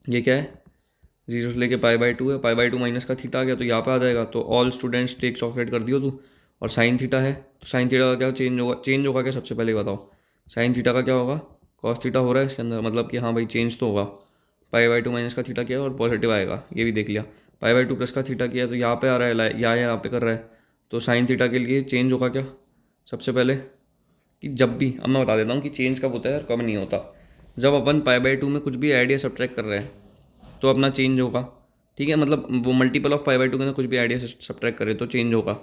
Speaker 1: ये क्या है 0 से लेके π/2 है, π/2 माइनस का थीटा आ गया तो यहाँ पे आ जाएगा, तो ऑल स्टूडेंट्स टेक चॉकलेट कर दियो तू। और साइन थीटा है तो साइन थीटा का क्या चेंज होगा क्या, सबसे पहले बताओ साइन थीटा का क्या होगा, कॉस थीटा हो रहा है इसके अंदर, मतलब कि हाँ भाई चेंज तो होगा। π/2 माइनस का थीटा किया है और पॉजिटिव आएगा, ये भी देख लिया। π/2 प्लस का थीटा किया है तो यहाँ पे आ रहा है, यहाँ पे कर रहा है, तो साइन थीटा के लिए चेंज होगा क्या, सबसे पहले कि जब भी, अब मैं बता देता हूँ कि चेंज कब होता है और कब नहीं होता। जब अपन π/2 में कुछ भी ऐड या सब्ट्रैक्ट कर रहे हैं तो अपना चेंज होगा, ठीक है, मतलब वो मल्टीपल ऑफ π/2 के अंदर कुछ भी ऐड या सब्ट्रैक्ट करे तो चेंज होगा,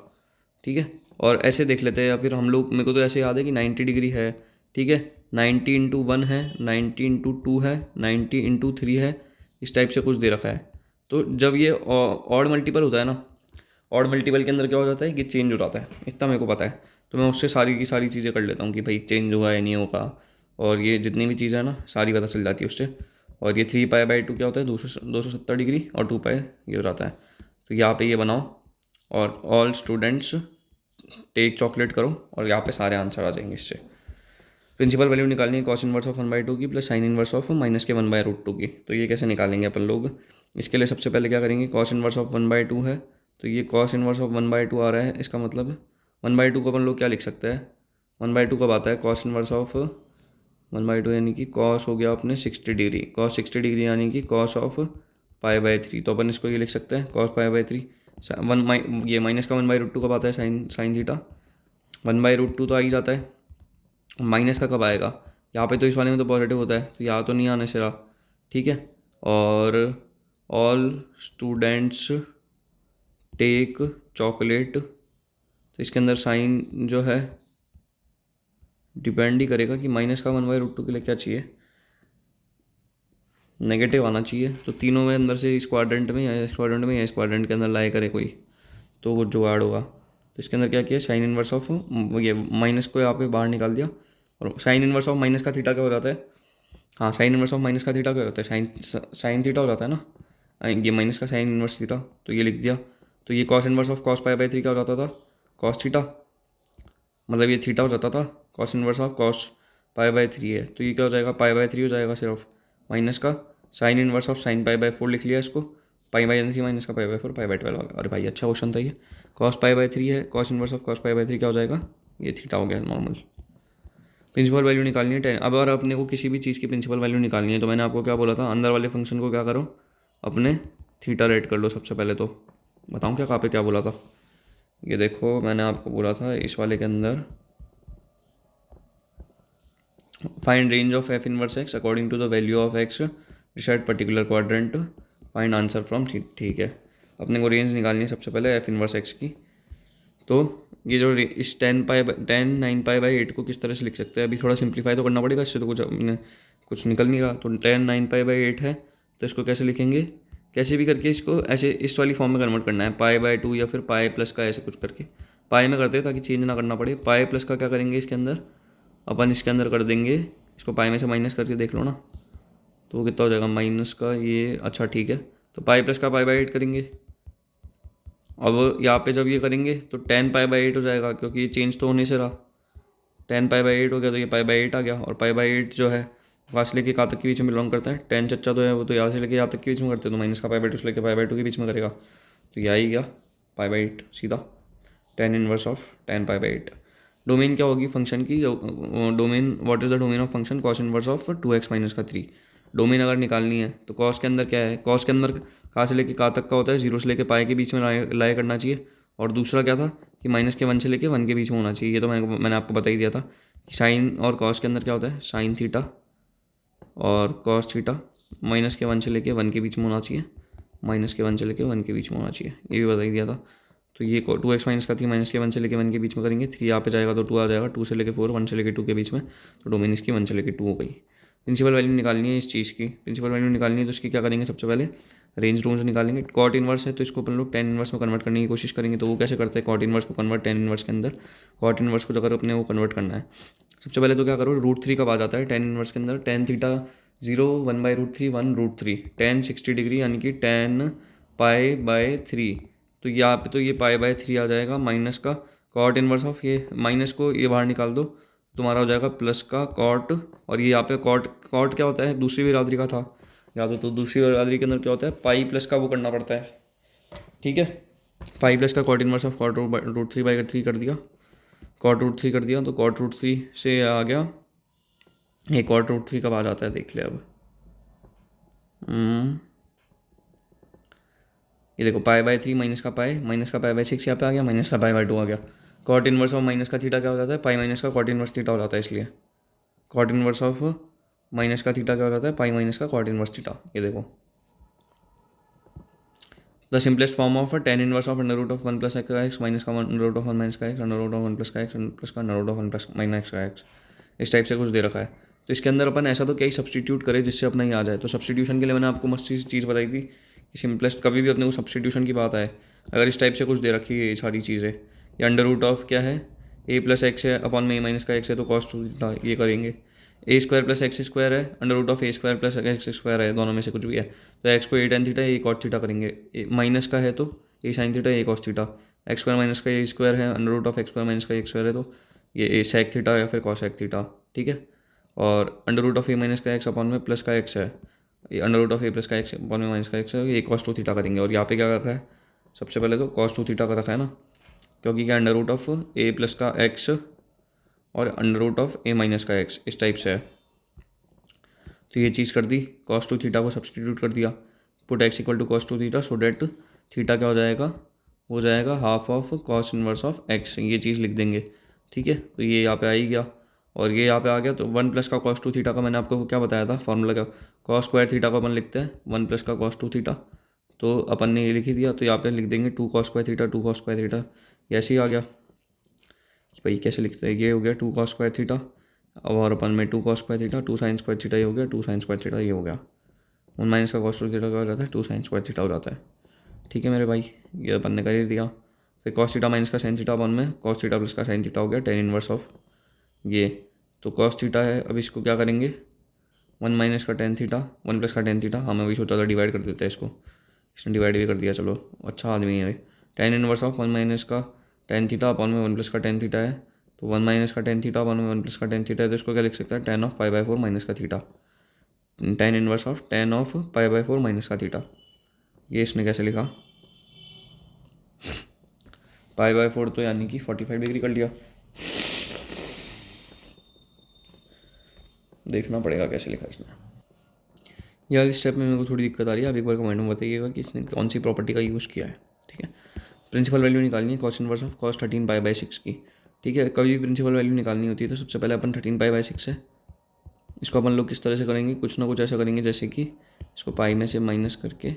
Speaker 1: ठीक है। और ऐसे देख लेते हैं, या फिर हम लोग, मेरे को तो ऐसे याद है कि 90 डिग्री है, ठीक है, 90 इंटू 1 है, 90 इंटू 2 है, 90 इंटू 3 है, इस टाइप से कुछ दे रखा है। तो जब ये ऑड मल्टीपल होता है ना, ऑड मल्टीपल के अंदर क्या हो जाता है कि चेंज हो जाता है, इतना मेरे को पता है, तो मैं उससे सारी की सारी चीज़ें कर लेता हूँ कि भाई चेंज होगा या नहीं होगा, और ये जितनी भी चीज़ें हैं ना सारी पता चल जाती है उससे। और ये 3π/2 क्या होता है 270 डिग्री, और 2π ये हो जाता है। तो यहाँ पे ये बनाओ और ऑल स्टूडेंट्स टेक चॉकलेट करो और यहाँ पे सारे आंसर आ जाएंगे इससे। प्रिंसिपल वैल्यू निकालनी है कॉस इनवर्स ऑफ 1/2 की plus sine inverse of minus के 1/√2 की। तो ये कैसे निकालेंगे अपन लोग, इसके लिए सबसे पहले क्या करेंगे, कॉस इनवर्स ऑफ 1/2 है तो ये कॉस इनवर्स ऑफ 1/2 आ रहा है, इसका मतलब 1/2 को अपन लोग क्या लिख सकते हैं, 1/2 कब आता है, कॉस इनवर्स ऑफ 1/2 यानी कि कॉस हो गया अपने 60 डिग्री, कॉस 60 डिग्री यानी कि कॉस ऑफ π/3, तो अपन इसको ये लिख सकते हैं कॉस π/3। ये माइनस का 1/√2 कब आता है, साइन थीटा 1/√2 तो आ ही जाता है, माइनस का कब आएगा, यहाँ पे तो इस वाले में तो पॉजिटिव होता है, तो यहाँ तो नहीं आने से रहा, ठीक है। और ऑल स्टूडेंट्स टेक चॉकलेट, तो इसके अंदर साइन जो है डिपेंड ही करेगा कि माइनस का 1/√2 के लिए क्या चाहिए, नेगेटिव आना चाहिए। तो तीनों में अंदर से इस क्वाड्रेंट में या इस क्वाड्रेंट में या इस क्वाड्रेंट के अंदर लाए करे कोई, तो वो जुगाड़ होगा। तो इसके अंदर क्या किया, साइन इनवर्स ऑफ ये माइनस को यहाँ पे बाहर निकाल दिया। और साइन इनवर्स ऑफ माइनस का थीटा क्या हो जाता है, हाँ साइन इनवर्स ऑफ माइनस का थीटा क्या होता है, साइन थीटा हो जाता है ना, ये माइनस का साइन इनवर्स थीटा, तो ये लिख दिया। तो ये कॉस इनवर्स ऑफ कॉस π/3 क्या हो जाता था, कॉस थीटा, मतलब ये थीटा हो जाता था, कॉस इनवर्स ऑफ कॉस π/3 है, तो ये क्या हो जाएगा, π/3 हो जाएगा सिर्फ, माइनस का साइन इनवर्स ऑफ साइन π/4 लिख लिया इसको, π/3 माइनस का π/4 π/12। अरे भाई अच्छा क्वेश्चन था ये, कॉस π/3 है, कॉस इनवर्स ऑफ कॉस π/3 क्या हो जाएगा, ये थीटा हो गया नॉर्मल। प्रिंसिपल वैल्यू निकालनी है 10। अब अगर अपने को किसी भी चीज़ की प्रिंसिपल वैल्यू निकालनी है तो मैंने आपको क्या बोला था, अंदर वाले फंक्शन को क्या करो, अपने थीटा रेट कर लो सबसे पहले। तो बताऊँ क्या, कहाँ पे क्या बोला था, ये देखो मैंने आपको बोला था इस वाले के अंदर, find range of f inverse x according to the value of x decide particular quadrant, find answer from, ठीक है। अपने को रेंज निकालनी है सबसे पहले एफ इनवर्स एक्स की। तो ये जो इस 9π/8 को किस तरह से लिख सकते हैं, अभी थोड़ा सिंप्लीफाई तो करना पड़ेगा, इससे तो कुछ निकल नहीं रहा। तो 9π/8 है, तो इसको कैसे लिखेंगे, कैसे भी करके इसको ऐसे इस वाली फॉर्म में कन्वर्ट करना है, π/2 या फिर पाई प्लस का ऐसे कुछ करके, पाई में करते हैं ताकि चेंज ना करना पड़े। पाई प्लस का क्या करेंगे इसके अंदर, अपन इसके अंदर कर देंगे इसको पाई में से माइनस करके देख लो ना, तो कितना हो जाएगा माइनस का ये, अच्छा ठीक है। तो पाई प्लस का π/8 करेंगे। अब यहाँ पे जब ये करेंगे तो 10π/8 हो जाएगा, क्योंकि ये चेंज तो होने से रहा, 10π/8 हो गया, तो ये π/8 आ गया। और π/8 जो है वहाँ से लेके कहाँ तक के बीच में बिलोंग करता है, 10 चच्चा तो है वो, तो यहाँ से लेके यहाँ तक के बीच में करते हैं, तो माइनस का π/2 से लेके π/2 के बीच में करेगा, तो यह ही गया π/8 सीधा, 10 इनवर्स ऑफ 10π/8। डोमेन क्या होगी फंक्शन की, domain what is the domain of function, cos inverse of 2x - 3। Domain अगर निकालनी है तो कॉस के अंदर क्या है, कॉस के अंदर कहाँ से लेके कहाँ तक का होता है, 0 से लेके पाई के बीच में लाया करना चाहिए। और दूसरा क्या था कि माइनस के 1 से लेके 1 के बीच में होना चाहिए, ये तो मैंने आपको बता ही दिया था कि साइन और कॉस के अंदर क्या होता है, साइन थीटा और कॉस थीटा माइनस के 1 से लेके 1 के बीच में होना चाहिए, माइनस के 1 से लेके 1 के बीच में होना चाहिए, ये भी बता ही दिया था। तो ये 2x माइनस का 3 माइनस के 1 से लेके 1 के बीच में करेंगे, 3 यहाँ पे जाएगा तो 2 आ जाएगा, 2 से लेके 4, 1 से लेके 2 के बीच में, तो डोमेन इसकी 1 से लेके 2 हो गई। प्रिंसिपल वैल्यू निकालनी है इस चीज़ की, प्रिंसिपल वैल्यू निकालनी है तो इसकी क्या करेंगे, सबसे पहले रेंज रूम्स निकालेंगे। कॉट इनवर्स है तो इसको अपन लोग 10 इनवर्स में कन्वर्ट करने की कोशिश करेंगे। तो वो कैसे करते हैं, कॉट इनवर्स को कन्वर्ट 10 इनवर्स के अंदर, कॉट इनवर्स को अगर अपने वो कन्वर्ट करना है, सबसे पहले तो क्या करो, √3 कब आ जाता है 10 इनवर्स के अंदर, टेन थीटा 0 1/√3 1√3, 10 60 डिग्री यानी कि 10π/3। तो यहाँ पे तो ये π/3 आ जाएगा, माइनस का कॉट इनवर्स ऑफ ये माइनस को ये बाहर निकाल दो, तुम्हारा हो जाएगा प्लस का कॉट। और ये यहाँ पे कॉट कॉट क्या होता है, दूसरी बिरादरी का था याद हो तो, दूसरी बिरादरी के अंदर क्या होता है, पाई प्लस का वो करना पड़ता है, ठीक है। पाई प्लस का कॉट इनवर्स ऑफ कॉट √3/3 कर दिया, कॉट √3 कर दिया, तो कॉट √3 से आ गया ये, कॉट √3 कब आ जाता है देख ले अब, ये देखो π/3 माइनस का π/6 यहाँ पे आ गया, माइनस का π/2 आ गया। कॉट इनवर्स ऑफ माइनस का थीटा क्या हो जाता है, पाई माइनस का कॉट इनवर्स थीटा हो जाता है, इसलिए कॉट इनवर्स ऑफ माइनस का थीटा क्या हो जाता है, पाई माइनस का कॉट इनवर्स थीटा। ये देखो the simplest form of 10 inverse of √1 + x minus का √1 - का x √1 + का x प्लस का √1 + का x, इस टाइप से कुछ दे रखा है। तो इसके अंदर अपन ऐसा तो क्या ही सब्सटीट्यूट करें जिससे अपना ही आ जाए। तो सब्सटीट्यूशन के लिए मैंने आपको मस्त चीज़ बताई थी कि सिंपलेस्ट कभी भी अपने को सब्सटीट्यूशन की बात आए, अगर इस टाइप से कुछ दे रखी है ये सारी चीज़ें, ये अंडर रूट क्या है, a + x है अपॉन में a - का x है, तो cos 2 ये करेंगे, a² + x² है, under root of a² + x² है, दोनों में से कुछ भी है, तो x को a tan theta a cot theta करेंगे, माइनस का है तो a sin theta a cos theta, x² - का a² है, अंडर रूट ऑफ x² - का x² है, तो ये a sec थीटा या फिर cos sec थीटा, ठीक है। और अंडर रूट ऑफ a - का x अपॉन में प्लस का x है, ये अंडर रूट ऑफ a + का x अपॉन में माइनस का x है, ये cos 2 थीटा करेंगे। और यहाँ पे क्या कर रखा है, सबसे पहले तो cos 2 थीटा का रखा है ना, क्योंकि क्या अंडर रूट ऑफ a + का x और अंडर रूट ऑफ a - का x इस टाइप से है, तो ये चीज़ कर दी, cos 2 थीटा को सब्सटीट्यूट कर दिया, पुट x = cos 2 थीटा, सो डेट थीटा क्या हो जाएगा, हो जाएगा half of cos inverse of x, ये चीज़ लिख देंगे, ठीक है। तो ये यहाँ पे आ ही गया। और ये यहाँ पे आ गया। तो 1 प्लस का cos 2 थीटा का मैंने आपको क्या बताया था फॉर्मूला का, cos स्क्वायर थीटा को अपन लिखते हैं 1 प्लस का cos 2 थीटा। तो अपन ने ये लिख ही दिया, तो यहाँ पे लिख देंगे 2 cos square theta 2 cos square theta. ये ऐसे ही आ गया कि भाई कैसे लिखते हैं, ये हो गया 2 cos स्क्वायर थीटा और अपन में 2 cos square theta 2 sin square theta, ये हो गया 2 sin स्क्वायर थीटा, ये हो गया 1 माइनस का cos 2 थीटा का हो जाता है 2 sin स्क्वायर थीटा हो जाता है। ठीक है मेरे भाई, ये अपन ने कर ही दिया। फिर cos थीटा माइनस का sin थीटा अपन में cos थीटा प्लस का sin थीटा हो गया tan इनवर्स ऑफ ये। तो cos थीटा है, अब इसको क्या करेंगे 1 माइनस का tan थीटा 1 प्लस का tan थीटा, हाँ मैं वही सोचा था डिवाइड कर देते हैं इसको, इसने डिवाइड भी कर दिया, चलो अच्छा आदमी है। tan इनवर्स ऑफ 1 माइनस का tan थीटा अपन में 1 प्लस का tan थीटा है, तो 1 माइनस का tan थीटा अपन में 1 प्लस का tan थीटा है, तो इसको क्या लिख सकता है tan ऑफ π/4 माइनस का theta, tan inverse of tan of π/4 minus का थीटा। ये इसने कैसे लिखा π/4, तो यानी कि 45 डिग्री कर लिया। देखना पड़ेगा कैसे लिखा इसने यार, इस स्टेप में मेरे को थोड़ी दिक्कत आ रही है। आप एक बार कमेंट में बताइएगा कि इसने कौन सी प्रॉपर्टी का यूज़ किया है। ठीक है, प्रिंसिपल वैल्यू निकालनी है cos इनवर्स ऑफ cos 13π/6 की। ठीक है, कभी भी प्रिंसिपल वैल्यू निकालनी होती है तो सबसे पहले अपन 13π/6 है, इसको अपन लोग किस तरह से करेंगे, कुछ ना कुछ ऐसा करेंगे जैसे कि इसको पाई में से माइनस करके,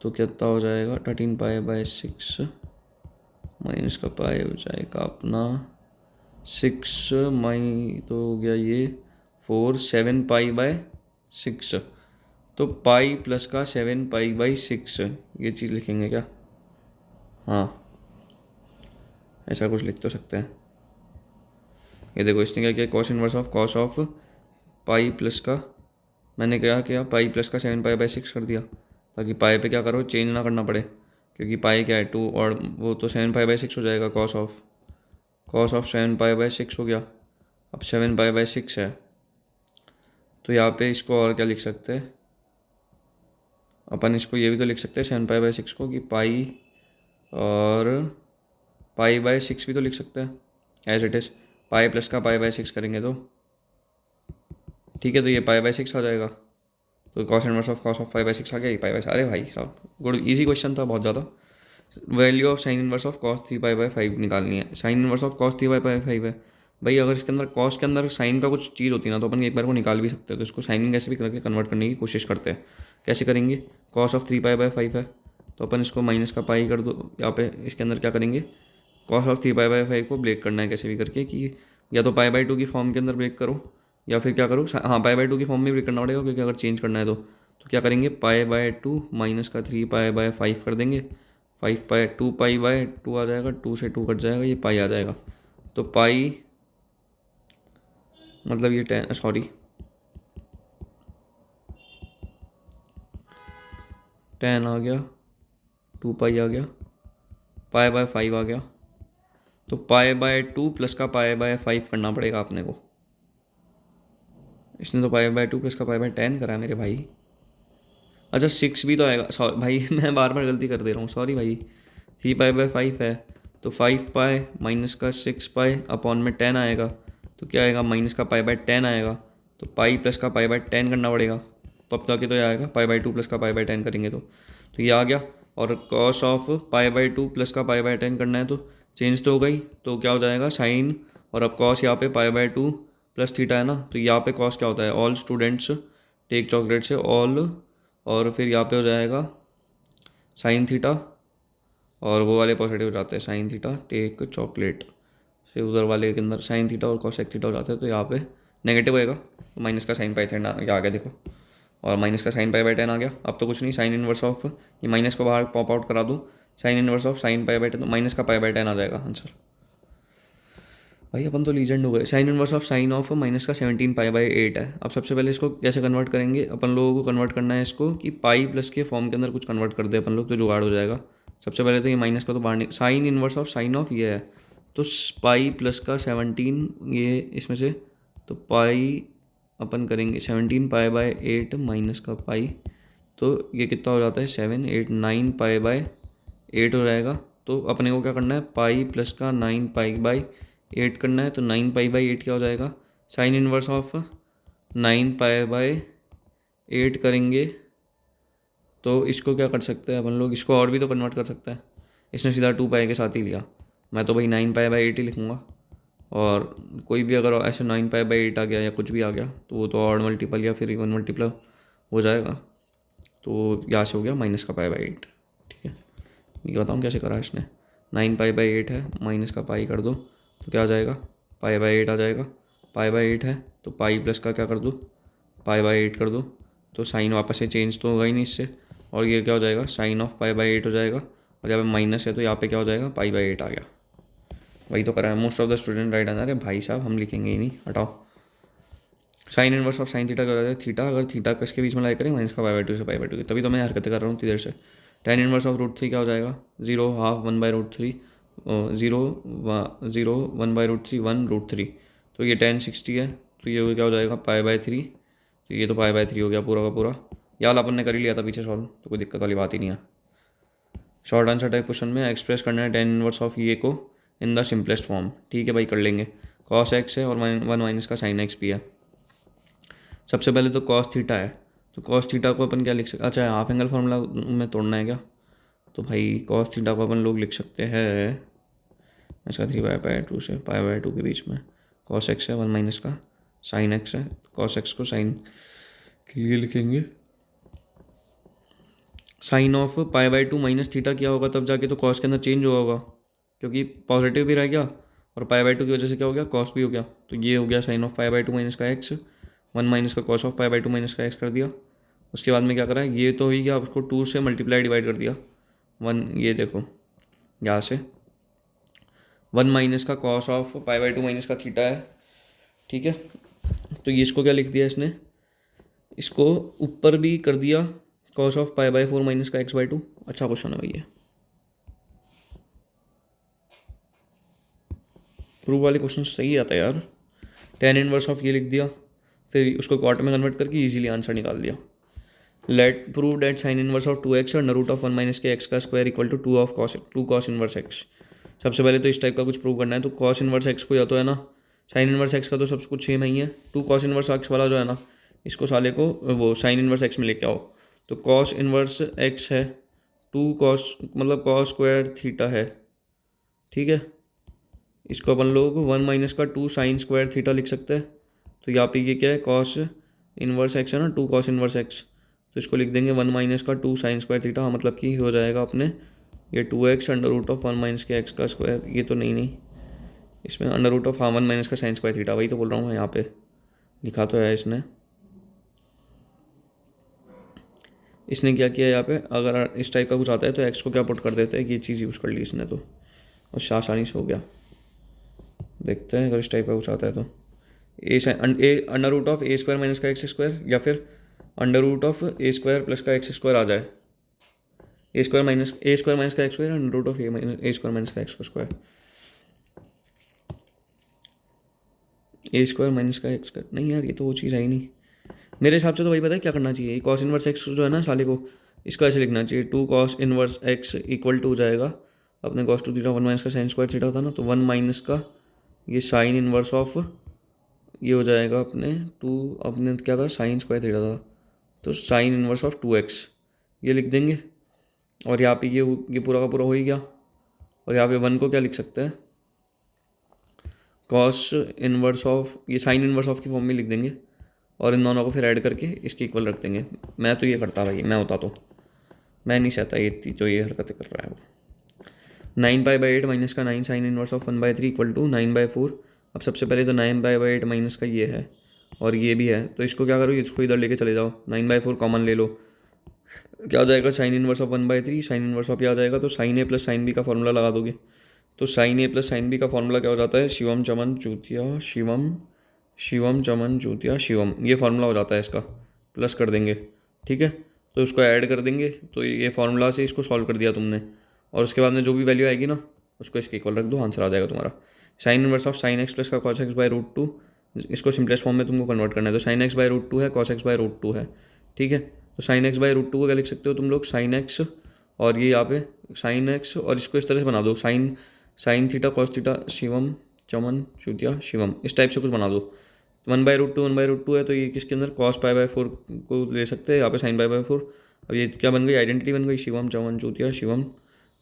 Speaker 1: तो कितना हो जाएगा 13π/6 माइनस का पाई हो जाएगा अपना 6 माई, तो हो गया ये 4 7π/6, तो पाई प्लस का 7π/6 ये चीज़ लिखेंगे क्या, हाँ ऐसा कुछ लिख तो सकते हैं। ये देखो इसने क्या किया cos inverse of cos of pi plus का, मैंने क्या किया पाई प्लस का 7π/6 कर दिया, ताकि पाई पे क्या करो चेंज ना करना पड़े, क्योंकि पाई क्या है 2 और वो तो 7π/6 हो जाएगा, cos ऑफ 7π/6 हो गया। अब 7π/6 है, तो यहाँ पे इसको और क्या लिख सकते हैं अपन, इसको ये भी तो लिख सकते हैं 7π/6 को कि पाई और π/6 भी तो लिख सकते हैं as it is, pi plus का π/6 करेंगे तो ठीक है, तो ये π/6 आ जाएगा। तो cos inverse of cos of π/6 आ गया, ये π/6। अरे भाई साहब गुड, इजी क्वेश्चन था बहुत ज़्यादा। Value of sine inverse of cos 3π/5 निकालनी है। साइन इनवर्स ऑफ cos 3π/5 है भाई, अगर इसके अंदर cos के अंदर साइन का कुछ चीज़ होती है ना तो अपन एक बार को निकाल भी सकते हैं, तो इसको साइन में कैसे भी करके कन्वर्ट करने की कोशिश करते हैं। कैसे करेंगे, cos ऑफ 3π/5 है तो अपन इसको माइनस का पाई कर दो, यहाँ पे इसके अंदर क्या करेंगे cos ऑफ 3π/5 को ब्रेक करना है कैसे भी करके, कि या तो π/2 की फॉर्म के अंदर ब्रेक करो या फिर क्या करो, हाँ π/2 की फॉर्म में ब्रेक करना पड़ेगा, क्योंकि अगर चेंज करना है तो क्या करेंगे π/2 माइनस का 3π/5 कर देंगे, 2π/2 आ जाएगा, 2 से 2 कट जाएगा, ये पाई आ जाएगा। तो पाई मतलब ये 10 सॉरी 10 आ गया, 2π आ गया, π/5 आ गया, तो π/2 प्लस का π/5 करना पड़ेगा अपने को। इसने तो π/2 प्लस का π/10 करा है मेरे भाई। अच्छा 6 भी तो आएगा, सॉरी भाई मैं बार बार गलती कर दे रहा हूँ, सॉरी भाई। 3π/5 है तो 5π माइनस का 6π अपॉन में 10 आएगा, तो क्या आएगा माइनस का π/10 आएगा, तो पाई प्लस का π/10 करना पड़ेगा, तो अब जाके तो ये आएगा π/2 प्लस का π/10 करेंगे तो ये आ गया। और cos ऑफ π/2 प्लस का π/10 करना है तो चेंज तो हो गई, तो क्या हो जाएगा साइन, और अब cos यहाँ पे π/2 प्लस थीटा है ना, तो यहाँ पे cos क्या होता है ऑल स्टूडेंट्स टेक चॉकलेट से ऑल, और फिर यहाँ पे हो जाएगा साइन थीटा, और वो वाले पॉजिटिव हो जाते हैं साइन थीटा टेक चॉकलेट से, उधर वाले के अंदर साइन थीटा और कॉसेक थीटा हो जाते हैं, तो यहाँ पे नेगेटिव होएगा, तो माइनस का साइन π/10 आ गया देखो, और माइनस का साइन π/10 आ गया। अब तो कुछ नहीं, साइन इनवर्स ऑफ ये माइनस को बाहर पॉप आउट करा दूँ, साइन इनवर्स ऑफ साइन π/10 तो माइनस का π/10 आ जाएगा आंसर। भाई अपन तो लीजेंड हो गए। Sign inverse of sine of minus का 17π/8 है। अब सबसे पहले इसको कैसे कन्वर्ट करेंगे, अपन लोगों को कन्वर्ट करना है इसको कि पाई प्लस के फॉर्म के अंदर कुछ कन्वर्ट कर दे अपन लोग, तो जुगाड़ हो जाएगा। सबसे पहले तो ये माइनस का तो बाहर sign inverse of sine of ये है, तो पाई प्लस का 17 ये इसमें से, तो पाई अपन करेंगे 17π/8 माइनस का पाई, तो ये कितना हो जाता है 7 8 9π/8 हो जाएगा। तो अपने को क्या करना है पाई प्लस का 9π/8 करना है, तो 9π/8 क्या हो जाएगा साइन इनवर्स ऑफ 9π/8 करेंगे, तो इसको क्या कर सकते हैं अपन लोग, इसको और भी तो कन्वर्ट कर सकते हैं। इसने सीधा 2π के साथ ही लिया, मैं तो भाई 9π/8 ही लिखूँगा, और कोई भी अगर ऐसे 9 पाई/8 आ गया या कुछ भी आ गया तो वो तो ऑड मल्टीपल या फिर इवन मल्टीपल हो जाएगा। तो यहाँ से हो गया माइनस का पाई/8। ठीक है, ये बताऊँ कैसे करा है इसने। 9 पाई/8 है, माइनस का पाई कर दो तो क्या आ जाएगा, पाई/8 आ जाएगा। पाई/8 है तो पाई प्लस का क्या कर दो, पाई/8 कर दो, तो साइन वापस से चेंज तो होगा ही नहीं इससे, और ये क्या हो जाएगा, साइन ऑफ पाई/8 हो जाएगा। और यहाँ पे माइनस है तो यहाँ पे क्या हो जाएगा, पाई/8 आ गया। वही तो करा है most of the student right answer. अरे भाई साहब हम लिखेंगे ही नहीं, हटाओ। Sign inverse of sine theta क्या हो जाएगा, थीटा अगर थीटा किसके बीच में लाइक करें, माइनस का पाई/2 से पाई/2 की, तभी तो मैं हरकतें कर रहा हूँ इतनी देर से। टेन इनवर्स ऑफ √3 क्या हो जाएगा, 0 हाफ 1/√3, 0 1/√3 1√3, तो ये 1060 है, तो ये क्या हो जाएगा, पाई/3। तो ये तो पाई/3 हो गया पूरा का पूरा। ये वाला अपन ने कर ही लिया था पीछे सॉल्व, तो कोई दिक्कत वाली बात ही नहीं है। शॉर्ट आंसर टाइप क्वेश्चन में एक्सप्रेस करना है टेन इनवर्स ऑफ ये को इन द सिंपलेस्ट फॉर्म। ठीक है भाई, कर लेंगे। कॉस एक्स है और 1 माइनस का साइन एक्स भी है। सबसे पहले तो कॉस थीटा है, तो कॉस थीटा को अपन क्या लिख सकते, अच्छा हाफ एंगल फार्मूला में तोड़ना है क्या, तो भाई कॉस थीटा को अपन लोग लिख सकते हैं इसका 3 पाई/2 से पाई/2 के बीच में। कॉस एक्स है 1 माइनस का साइन एक्स है, कॉस एक्स को साइन के लिए लिखेंगे साइन ऑफ पाई/2 माइनस थीटा किया होगा तब जाके तो कॉस के अंदर चेंज हुआ होगा, क्योंकि पॉजिटिव भी रह गया और पाई/2 की वजह से क्या हो गया, कॉस भी हो गया। तो ये हो गया साइन ऑफ पाई/2 माइनस का एक्स, 1 माइनस का कॉस ऑफ पाई/2 माइनस का एक्स कर दिया। उसके बाद में क्या करा है, ये तो ही गया, उसको 2 से मल्टीप्लाई डिवाइड कर दिया 1, ये देखो यहाँ से 1 माइनस का कॉस ऑफ पाई/2 माइनस का थीटा है। ठीक है, तो ये इसको क्या लिख दिया इसने, इसको ऊपर भी कर दिया कॉस ऑफ पाई/4 माइनस का x/2। अच्छा क्वेश्चन है भैया, प्रूव वाले क्वेश्चन सही आता है यार। टेन इनवर्स ऑफ ये लिख दिया, फिर उसको क्वार्ट में कन्वर्ट करके इजीली आंसर निकाल दिया। Let prove that sine inverse of 2x under root of 1 minus के एक्स का square equal to 2 cos inverse x. सबसे पहले तो इस टाइप का कुछ प्रूव करना है, तो कॉस इनवर्स एक्स को या तो है ना, साइन इनवर्स एक्स का तो सब कुछ सेम ही है, 2 कॉस इनवर्स एक्स वाला जो है ना, इसको साले को वो साइन इनवर्स एक्स में लेके आओ। तो कॉस इनवर्स एक्स है 2 कॉस, मतलब कॉस स्क्वायर थीटा है। ठीक है, इसको अपन लोग 1 माइनस का 2 साइन स्क्वायर थीटा लिख सकते हैं। तो यहाँ पे ये क्या है, कॉस इनवर्स एक्स है ना, 2 कॉस इनवर्स एक्स, तो इसको लिख देंगे 1 माइनस का 2 साइन स्क्वायर थीटा। हाँ, मतलब कि हो जाएगा अपने ये 2x under root of 1 minus के एक्स का स्क्वायर। ये तो नहीं, इसमें अंडर रूट ऑफ 1 माइनस का साइन स्क्वायर थीटा, वही तो बोल रहा हूँ मैं, यहाँ पे लिखा तो है इसने। इसने क्या किया यहाँ पे, अगर इस टाइप का कुछ आता है तो एक्स को क्या पुट कर देते हैं, ये चीज़ यूज़ कर ली इसने, तो और आसानी से हो गया। देखते हैं अगर इस टाइप का कुछ आता है तो A under root of A square minus का एक्स स्क्वायर, या फिर under root of A square plus का एक्स स्क्वायर आ जाए। ए स्क्वायर माइनस का x square under root of A square minus का x square, A square minus का x square, नहीं यार ये तो वो चीज़ है ही नहीं मेरे हिसाब से। तो वही पता है क्या करना चाहिए, कॉस इनवर्स एक्स जो है ना साले को, इसका ऐसे लिखना चाहिए 2 cos inverse x equal to हो जाएगा अपने कॉस 2 थीटा 1 माइनस का साइन स्क्वायर थीटा था ना, तो 1 माइनस का ये साइन इनवर्स ऑफ ये हो जाएगा अपने 2, अपने क्या था साइन स्क्वायर थीटा था, तो साइन इनवर्स ऑफ 2x ये लिख देंगे। और यहाँ पे ये पूरा का पूरा हो ही गया। और यहाँ पे 1 को क्या लिख सकते हैं, कॉस इनवर्स ऑफ, ये साइन इनवर्स ऑफ की फॉर्म में लिख देंगे, और इन दोनों को फिर ऐड करके इसके इक्वल रख देंगे। मैं तो ये करता भाई, मैं होता तो, मैं नहीं सहता ये इतनी जो ये हरकतें कर रहा है वो। 9 पाई/8 माइनस का 9 sine inverse of 1/3 equal to 9/4। अब सबसे पहले तो 9 पाई/8 माइनस का ये है और ये भी है, तो इसको क्या करो, इसको इधर लेके चले जाओ, 9/4 कॉमन ले लो, क्या आ जाएगा sine inverse of 1/3, sign inverse of ये आ जाएगा, तो sign A plus sine B का फॉर्मूला लगा दोगे। तो sign A plus sine B का फॉर्मूला क्या हो जाता है, शिवम चमन चूतिया शिवम, शिवम चमन चूतिया शिवम, ये फार्मूला हो जाता है इसका, प्लस कर देंगे। ठीक है, तो उसको ऐड कर देंगे, तो ये फार्मूला से इसको सॉल्व कर दिया तुमने, और उसके बाद में जो भी वैल्यू आएगी ना उसको इसके इक्वल रख दो, आंसर आ जाएगा तुम्हारा। Sign inverse of sine x plus का कॉस एक्स बाय √2, इसको सिंपलेस्ट फॉर्म में तुमको कन्वर्ट करना है, तो साइन एक्स बाय √2 है, कॉस एक्स बाय √2 है। ठीक है, तो साइन एक्स बाय √2 को क्या लिख सकते हो तुम लोग, साइन एक्स, और ये यहाँ पे साइन एक्स, और इसको इस तरह से बना दो, sine sine theta cos theta Shivam Chaman चूतिया शिवम, इस टाइप से कुछ बना दो। 1/√2 है, तो ये किसके अंदर कॉस पाई/4 को ले सकते हैं, यहाँ पे साइन पाई/4। अब ये क्या बन गई, आइडेंटिटी बन गई, शिवम चमन चूतिया शिवम,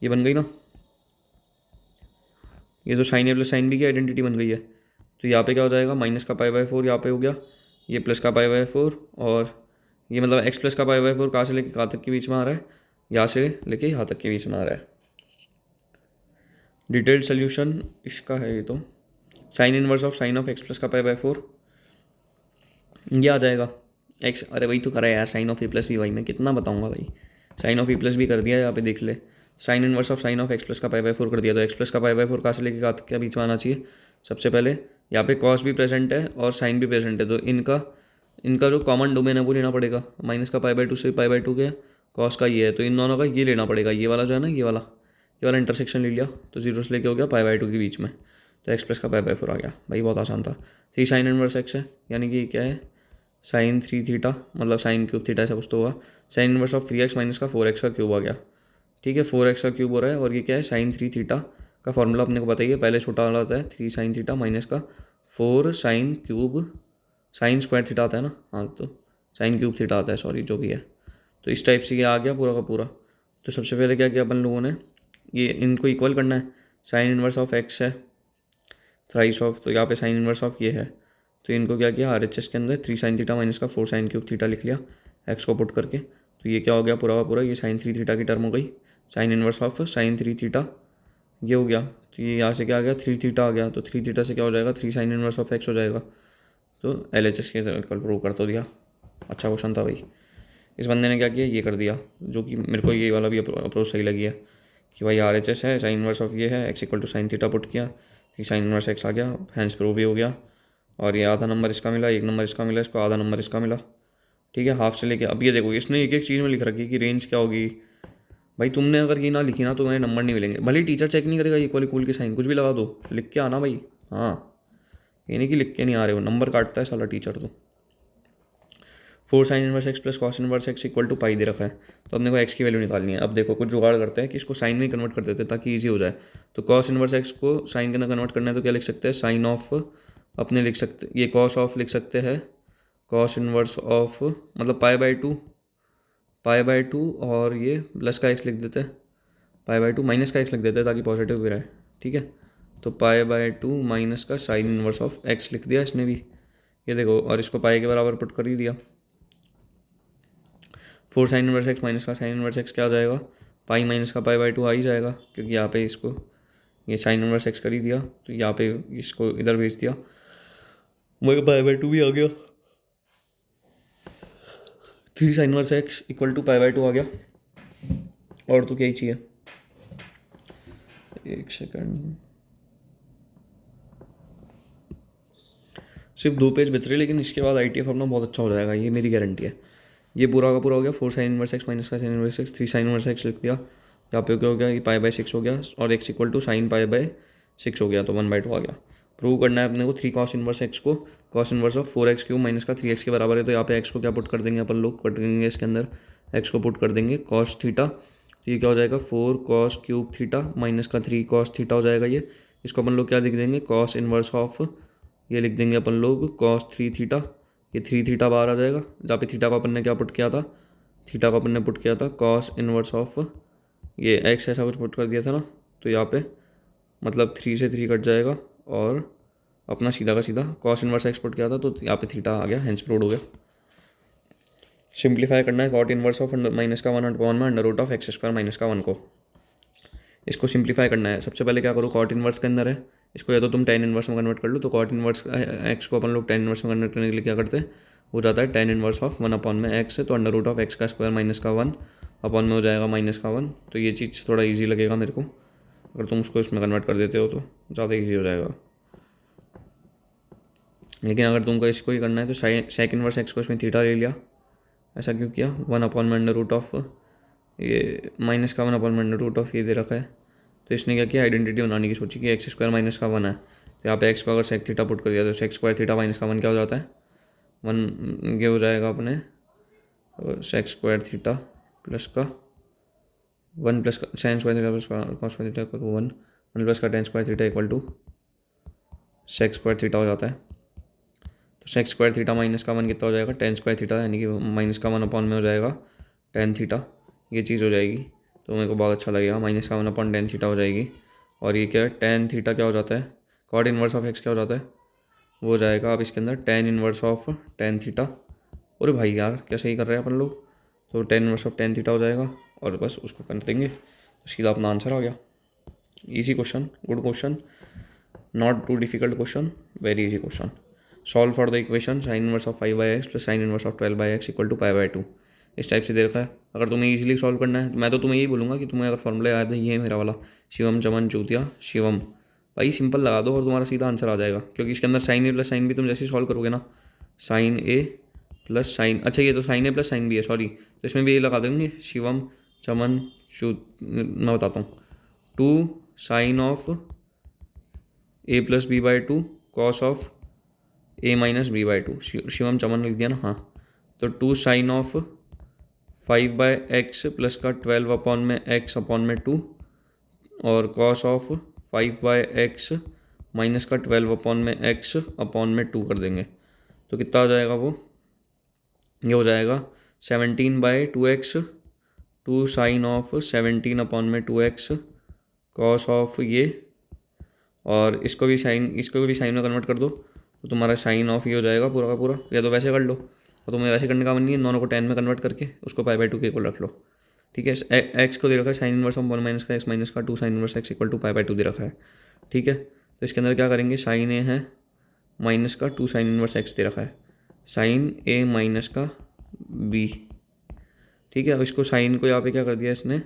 Speaker 1: ये बन गई ना, ये तो sign A plus sine B की आइडेंटिटी बन गई है। तो यहाँ पे क्या हो जाएगा, माइनस का पाई बाय 4 यहाँ पे हो गया, ये प्लस का पाई बाय 4, और ये मतलब एक्स प्लस का पाई बाय 4 कहाँ से लेके कहाँ तक के बीच में आ रहा है, यहाँ से लेके यहाँ तक के बीच में आ रहा है। डिटेल्ड सोल्यूशन इसका है ये, तो sign inverse of sine of x plus का पाई बाय 4 ये आ जाएगा एक्स, अरे वही तो करा है यार, sine of A plus B why, मैं कितना बताऊंगा भाई, sine of A plus B कर दिया, यहाँ पे देख ले, sine inverse of sine of x plus का पाई बाय 4 कर दिया, तो एक्स प्लस का पाई बाय 4 कहाँ से लेके कहाँ तक के बीच में आना चाहिए, सबसे पहले यहाँ पे कॉस भी प्रेजेंट है और साइन भी प्रेजेंट है, तो इनका इनका जो कॉमन डोमेन है वो लेना पड़ेगा, माइनस का पाई बाय 2 से पाई बाय 2 के कॉस का ये है, तो इन दोनों का ये लेना पड़ेगा, ये वाला जो है ना, ये वाला इंटरसेक्शन ले लिया, तो जीरो से लेके हो गया पाई बाय 2 के बीच में, तो एक्स प्लस का पाई बाय 4 आ गया भाई, बहुत आसान था। 3 साइन इनवर्स एक्स है, यानी कि क्या है, साइन 3 थीटा, मतलब साइन क्यूब थीटा ऐसा कुछ तो होगा, sign inverse of 3x minus का 4x का क्यूब आ गया, ठीक है, 4x का क्यूब हो रहा है, और ये क्या है, साइन 3 थीटा का फॉर्मूला अपने को बताइए, पहले छोटा वाला आता है 3 साइन थीटा माइनस का 4 sine cube, sign square theta आता है ना, हाँ तो साइन क्यूब थीटा आता है, सॉरी जो भी है, तो इस टाइप से ये आ गया पूरा का पूरा। तो सबसे पहले क्या किया अपन लोगों ने, ये इनको इक्वल करना है, साइन इनवर्स ऑफ एक्स है थ्राइस ऑफ, तो यहाँ पे साइन इनवर्स ऑफ ये है, तो इनको क्या किया, RHS के अंदर 3 साइन थीटा माइनस का 4 साइन क्यूब थीटा लिख लिया एक्स को पुट करके, तो ये क्या हो गया पूरा का पूरा, ये साइन 3 थीटा की टर्म हो गई, sign inverse of sign 3 theta ये हो गया, तो ये यहाँ से क्या आ गया 3 थीटा आ गया, तो 3 थीटा से क्या हो जाएगा 3 साइन इनवर्स ऑफ एक्स हो जाएगा, तो LHS के कल प्रूव कर तो दिया। अच्छा क्वेश्चन था भाई। इस बंदे ने क्या किया, ये कर दिया, जो कि मेरे को ये वाला भी अप्रोच सही लगी है कि भाई RHS है, साइन इनवर्स ऑफ ये है, x equal to sine theta put किया, तो साइन इनवर्स एक्स आ गया, हैंस प्रूव भी हो गया, और ये आधा नंबर इसका मिला, 1 नंबर इसका मिला, इसको आधा नंबर इसका मिला, ठीक है, हाफ से लेके। अब ये देखो इसने एक एक चीज़ में लिख रखी है कि रेंज क्या होगी, भाई तुमने अगर ये ना लिखी ना तो मेरे नंबर नहीं मिलेंगे, भले टीचर चेक नहीं करेगा, इक्वल इक्वल के साइन कुछ भी लगा दो, लिख के आना भाई, हाँ ये नहीं कि लिख के नहीं आ रहे हो, नंबर काटता है साला टीचर तो। 4 sine inverse x plus cos inverse x equal to pi दे रखा है, तो अपने को एक्स की वैल्यू निकालनी है। अब देखो कुछ जुगाड़ करते हैं कि इसको साइन में कन्वर्ट कर देते हैं ताकि ईजी हो जाए, तो कॉस इनवर्स एक्स को साइन के अंदर कन्वर्ट करना है, तो क्या लिख सकते हैं, साइन ऑफ, अपने लिख सकते ये कॉस ऑफ लिख सकते हैं, कॉस इनवर्स ऑफ मतलब पाई बाय टू और ये प्लस का एक्स लिख देते हैं, पाई बाय 2 माइनस का एक्स लिख देते हैं ताकि पॉजिटिव भी रहे, ठीक है, तो पाई बाय 2 माइनस का साइन इनवर्स ऑफ एक्स लिख दिया इसने भी, ये देखो, और इसको पाई के बराबर पुट कर ही दिया। 4 साइन इनवर्स एक्स माइनस का साइन इनवर्स एक्स क्या आ जाएगा, पाई माइनस का पाई बाय 2 आ ही जाएगा, क्योंकि यहाँ पे इसको ये साइन इनवर्स एक्स कर ही दिया, तो यहाँ पे इसको इधर भेज दिया, मगर पाई बाय 2 भी आ गया, 3 sine inverse x equal to pi by 2 आ गया, और तो क्या ही चाहिए, एक सेकंड, सिर्फ 2 पेज बच रहे, लेकिन इसके बाद ITF अपना बहुत अच्छा हो जाएगा, ये मेरी गारंटी है। ये पूरा का पूरा हो गया, 4 साइन इनवर्स एक्स माइनस का sine inverse x, 3 sine inverse x लिख दिया, यहाँ पे क्या हो गया, ये पाई बाय 6 हो गया, और x equal to sine pi by 6 हो गया, तो 1/2 आ गया। प्रूव करना है अपने को 3 कॉस इनवर्स एक्स को, cos inverse of 4x cube minus का 3x के बराबर है, तो यहाँ पे एक्स को क्या पुट कर देंगे अपन लोग, कट देंगे इसके अंदर, एक्स को पुट कर देंगे कॉस थीटा, तो ये क्या हो जाएगा 4 कॉस क्यूब थीटा माइनस का 3 कॉस थीटा हो जाएगा, ये इसको अपन लोग क्या लिख देंगे, कॉस इनवर्स ऑफ, ये लिख देंगे अपन लोग कॉस 3 थीटा, ये 3 थीटा बाहर आ जाएगा, जहाँ पे थीटा को अपन ने क्या पुट किया था, थीटा को अपन ने पुट किया था कॉस इनवर्स ऑफ ये एक्स ऐसा कुछ पुट कर दिया था ना, तो यहाँ पे मतलब 3 से 3 कट जाएगा, और अपना सीधा का सीधा कॉस इनवर्स एक्स पुट किया था, तो यहाँ पे थीटा आ गया, हेंस प्रूव्ड हो गया। सिंप्लीफाई करना है कॉट इनवर्स ऑफ माइनस का 1 अपॉन में under root of x square minus का 1 को, इसको सिंप्लीफाई करना है। सबसे पहले क्या करो, कॉट इनवर्स के अंदर है, इसको या तो तुम टेन इनवर्स में कन्वर्ट कर लो, तो कॉट इनवर्स एक्स को अपन लोग टेन इनवर्स में कन्वर्ट करने के लिए क्या करते हैं, हो जाता है टेन इनवर्स ऑफ 1 अपॉन में एक्स है, तो अंडर रूट ऑफ एक्स का स्क्वायर माइनस का 1 अपॉन में हो जाएगा माइनस का 1, तो ये चीज़ थोड़ा ईजी लगेगा मेरे को, अगर तुम उसको इसमें कन्वर्ट कर देते हो तो ज़्यादा ईजी हो जाएगा। लेकिन अगर तुमको इसको ही करना है तो सेक इनवर्स एक्स को इसमें थीटा ले लिया, ऐसा क्यों किया, 1 अपॉन में अंडर रूट ऑफ ये माइनस का 1 अपॉन में अंडर रूट ऑफ ये दे रखा है, तो इसने क्या किया, आइडेंटिटी बनाने की सोची कि एक्स स्क्वायर माइनस का 1 है, तो यहाँ पे एक्स को अगर सेक थीटा पुट कर दिया तो सेक स्क्वायर थीटा माइनस का 1 क्या हो जाता है, 1 ये हो जाएगा अपने सेक स्क्वायर थीटा प्लस का 1 प्लस का sine square theta plus cos square theta equal 1 plus का tan square theta equal to sec square theta हो जाता है, तो सेक स्क्वायर थीटा माइनस का 1 कितना हो जाएगा, टेन स्क्वायर थीटा, यानी कि माइनस का 1 अपॉन में हो जाएगा टेन थीटा, ये चीज़ हो जाएगी, तो मेरे को बहुत अच्छा लगेगा, माइनस का 1 अपॉन टेन थीटा हो जाएगी, और ये क्या है टेन थीटा क्या हो जाता है, कॉट इनवर्स ऑफ एक्स क्या हो जाता है, वो हो जाएगा अब इसके अंदर ten inverse of tan theta. अरे भाई यार क्या सही कर रहे हैं अपन लोग। तो ten inverse of tan theta हो जाएगा और बस उसको कर देंगे तो सीधा अपना आंसर आ गया। Easy question, good question, not too difficult question, very easy question. Solve for the equation sine inverse of 5/x plus sine inverse of 12/x equal to π/2। इस टाइप से दे रखा है। अगर तुम्हें इजीली सॉल्व करना है मैं तो तुम्हें यही बोलूँगा कि तुम्हें अगर फॉर्मूला याद है, ये है मेरा वाला, शिवम चमन चूतिया शिवम, भाई सिंपल लगा दो और तुम्हारा सीधा आंसर आ जाएगा। क्योंकि इसके अंदर sine A plus sine B तुम जैसे सॉल्व करोगे ना, साइन ए प्लस साइन, अच्छा ये तो sign A plus sine B है सॉरी, तो इसमें भी ये लगा देंगे शिवम चमन चू, मैं बताता हूँ, 2 sine of A plus b/2 cos of A minus b/2, Shivam Chaman लिख दिया ना, हाँ। तो 2 साइन ऑफ 5/x प्लस का 12 अपॉन में x अपॉन में 2 और कॉस ऑफ 5/x माइनस का 12 अपॉन में x अपॉन में 2 कर देंगे तो कितना आ जाएगा वो, ये हो जाएगा 17/2x, 2 साइन ऑफ 17 अपॉन में 2x कॉस ऑफ ये, और इसको भी साइन में कन्वर्ट कर दो तो तुम्हारा साइन ऑफ ये हो जाएगा पूरा का पूरा, या तो वैसे कर लो और तुम्हें वैसे करने का मन नहीं है, दोनों को 10 में कन्वर्ट करके उसको π/2 के इक्वल रख लो। ठीक है, एक्स को दे रखा है साइन इनवर्स ऑफ 1 माइनस का एक्स माइनस का 2 sine inverse x equal to π/2 दे रखा है। ठीक है, तो इसके अंदर क्या करेंगे, साइन ए है माइनस का 2 साइन इनवर्स एक्स दे रखा है, साइन ए माइनस का बी। ठीक है, अब इसको साइन को यहाँ पे क्या कर दिया इसने,